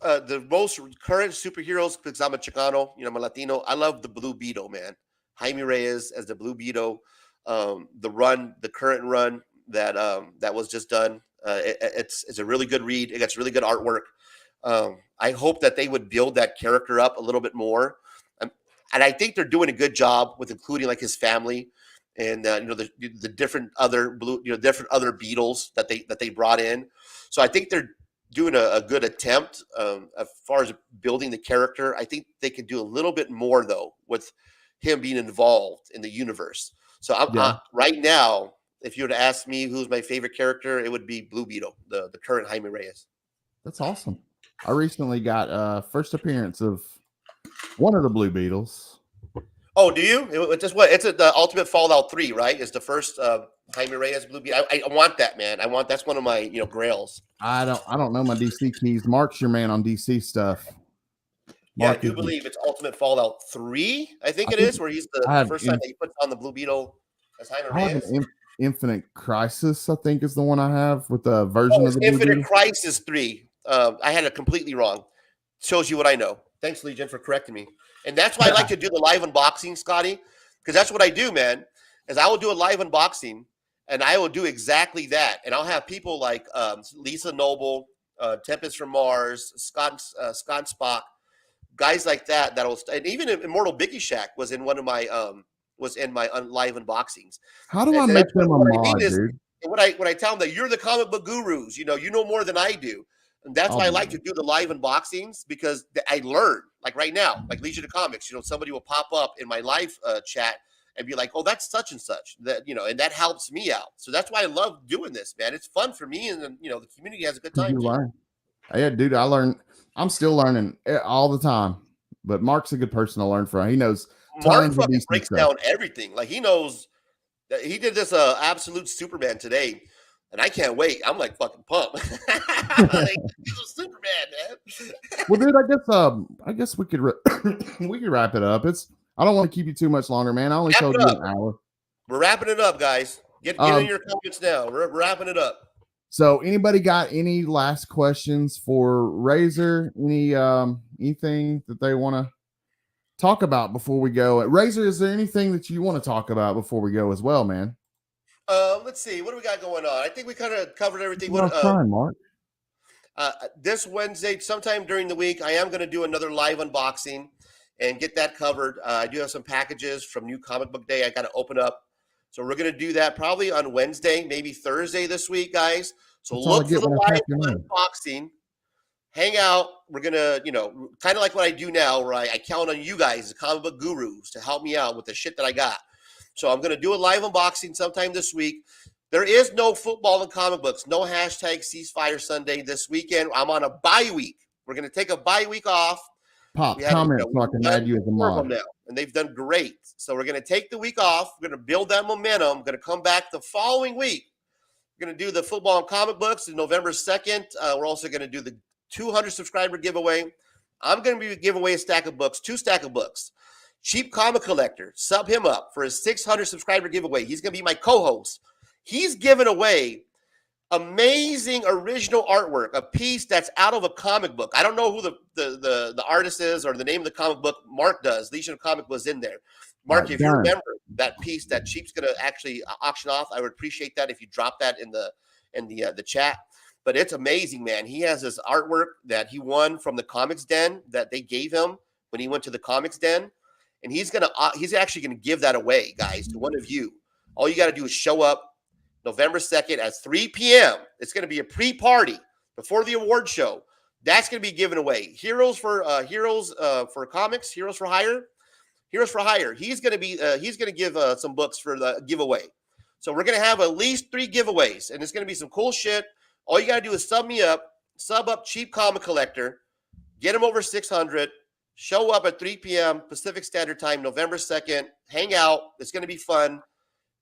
the most current superheroes because I'm a Chicano, I'm a Latino. I love the Blue Beetle, man. Jaime Reyes as the Blue Beetle. The current run that was just done. It's a really good read. It gets really good artwork. I hope that they would build that character up a little bit more. And I think they're doing a good job with including like his family and the different other different other Beatles that they brought in. So I think they're doing a good attempt as far as building the character. I think they could do a little bit more though with him being involved in the universe. So right now, if you were to ask me who's my favorite character, it would be Blue Beetle, the current Jaime Reyes. That's awesome. I recently got first appearance of one of the Blue Beetles. Oh, do you? It's just what? It's the Ultimate Fallout 3, right? It's the first Jaime Reyes Blue Beetle. I want that, man. That's one of my grails. I don't know my DC keys. Mark's your man on DC stuff. Yeah, I do believe it's Ultimate Fallout 3. I think it is, where he's the first time that he puts on the Blue Beetle as Jaime Reyes. Infinite Crisis, I think, is the one I have with the version of the Infinite Crisis 3. I had it completely wrong. Shows you what I know. Thanks, Legion, for correcting me. And that's why I like to do the live unboxing, Scotty, because that's what I do, man. Is I will do a live unboxing, and I will do exactly that. And I'll have people like Lisa Noble, Tempest from Mars, Scott Spock, guys like that. And even Immortal Biggie Shack was in one of my live unboxings. How do I make them a mod, dude? When I tell them that you're the comic book gurus, you know more than I do. And that's why I like to do the live unboxings, because I learn. Like right now, like Legion of Comics, somebody will pop up in my live chat and be like, "Oh, that's such and such." And that helps me out. So that's why I love doing this, man. It's fun for me, and the community has a good time. You learn. Yeah, dude, I learn. I'm still learning all the time. But Mark's a good person to learn from. He knows. Mark fucking breaks down everything. Like he knows that he did this absolute Superman today. And I can't wait. I'm like fucking pumped. Like, he's a Superman, man. Well, dude, I guess we could we could wrap it up. I don't want to keep you too much longer, man. I only told you an hour. We're wrapping it up, guys. Get in your comments now. We're wrapping it up. So, anybody got any last questions for Razor? Anything that they want to talk about before we go? Razor, is there anything that you want to talk about before we go as well, man? Let's see. What do we got going on? I think we kind of covered everything. Mark. This Wednesday, sometime during the week, I am going to do another live unboxing and get that covered. I do have some packages from New Comic Book Day I got to open up. So we're going to do that probably on Wednesday, maybe Thursday this week, guys. So look for the live unboxing. Hang out. We're going to, kind of like what I do now, where I count on you guys, the comic book gurus, to help me out with the shit that I got. So I'm going to do a live unboxing sometime this week. There is no football and comic books. No hashtag Ceasefire Sunday this weekend. I'm on a bye week. We're going to take a bye week off. Pop, comment so I can add you as a mod. Now, and they've done great. So we're going to take the week off. We're going to build that momentum. We're going to come back the following week. We're going to do the football and comic books on November 2nd. We're also going to do the 200 subscriber giveaway. I'm going to be giving away two stack of books. Cheap Comic Collector, sub him up for his 600 subscriber giveaway. He's going to be my co-host. He's giving away amazing original artwork, a piece that's out of a comic book. I don't know who the artist is or the name of the comic book. Mark does. Legion of Comic was in there. Mark, if you remember that piece that Cheap's going to actually auction off, I would appreciate that if you drop that in the chat. But it's amazing, man. He has this artwork that he won from the Comics Den that they gave him when he went to the Comics Den. And he's actually going to give that away, guys, to one of you. All you got to do is show up November 2nd at 3 p.m. It's going to be a pre-party before the award show. That's going to be given away. Heroes for Comics, Heroes for Hire. Heroes for Hire. He's going to give some books for the giveaway. So we're going to have at least 3 giveaways, and it's going to be some cool shit. All you got to do is sub up Cheap Comic Collector, get him over 600. Show up at 3 p.m. Pacific Standard Time, November 2nd. Hang out. It's going to be fun.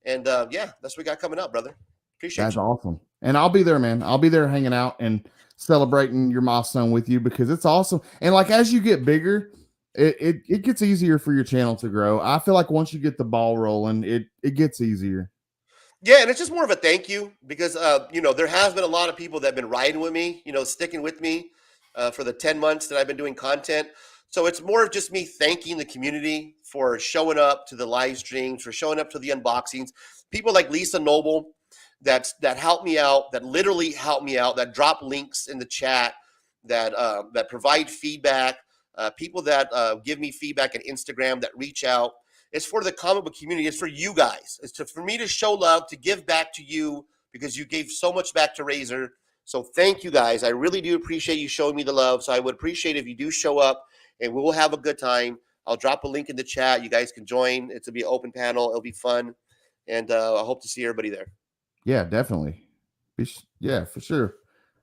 And, that's what we got coming up, brother. Appreciate That's awesome. And I'll be there, man. I'll be there hanging out and celebrating your milestone with you because it's awesome. And, like, as you get bigger, it gets easier for your channel to grow. I feel like once you get the ball rolling, it gets easier. Yeah, and it's just more of a thank you because, there has been a lot of people that have been riding with me, sticking with me for the 10 months that I've been doing content. So it's more of just me thanking the community for showing up to the live streams, for showing up to the unboxings. People like Lisa Noble that help me out, that literally help me out, that drop links in the chat, that provide feedback, people that give me feedback at Instagram, that reach out. It's for the comic book community. It's for you guys. For me to show love, to give back to you, because you gave so much back to Razor. So thank you guys. I really do appreciate you showing me the love. So I would appreciate if you do show up, and we will have a good time. I'll drop a link in the chat. You guys can join. It'll be an open panel. It'll be fun. And I hope to see everybody there. Yeah, definitely. Yeah, for sure.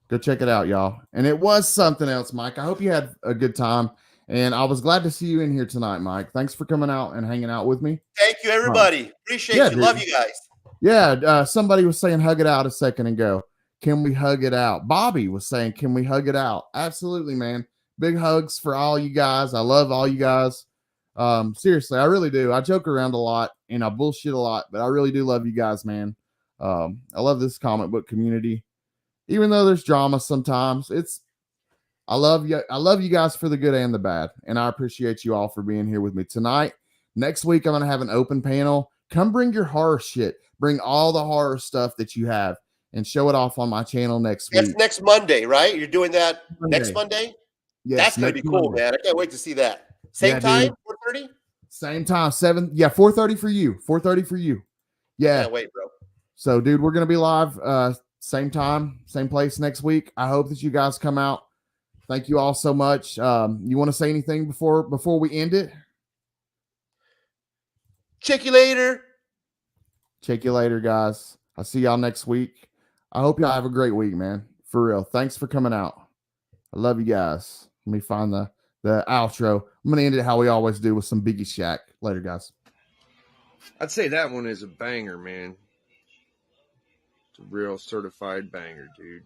Go check it out, y'all. And it was something else, Mike. I hope you had a good time. And I was glad to see you in here tonight, Mike. Thanks for coming out and hanging out with me. Thank you, everybody. Appreciate you. Dude. Love you guys. Yeah, somebody was saying hug it out a second ago. Can we hug it out? Bobby was saying, can we hug it out? Absolutely, man. Big hugs for all you guys. I love all you guys. Seriously, I really do. I joke around a lot and I bullshit a lot, but I really do love you guys, man. I love this comic book community. Even though there's drama sometimes, I love you. I love you guys for the good and the bad. And I appreciate you all for being here with me tonight. Next week, I'm going to have an open panel. Come bring your horror shit. Bring all the horror stuff that you have and show it off on my channel next week. That's next Monday, right? You're doing that Monday. Next Monday? Yes, that's going to be cool, Monday. man. I can't wait to see that. Same time, 4:30? Same time, 4:30 for you. 4:30 for you. Yeah. Can't wait, bro. So, dude, we're going to be live same time, same place next week. I hope that you guys come out. Thank you all so much. You want to say anything before we end it? Check you later. Check you later, guys. I'll see y'all next week. I hope y'all have a great week, man. For real. Thanks for coming out. I love you guys. Let me find the outro. I'm going to end it how we always do with some Biggie Shack. Later, guys. I'd say that one is a banger, man. It's a real certified banger, dude.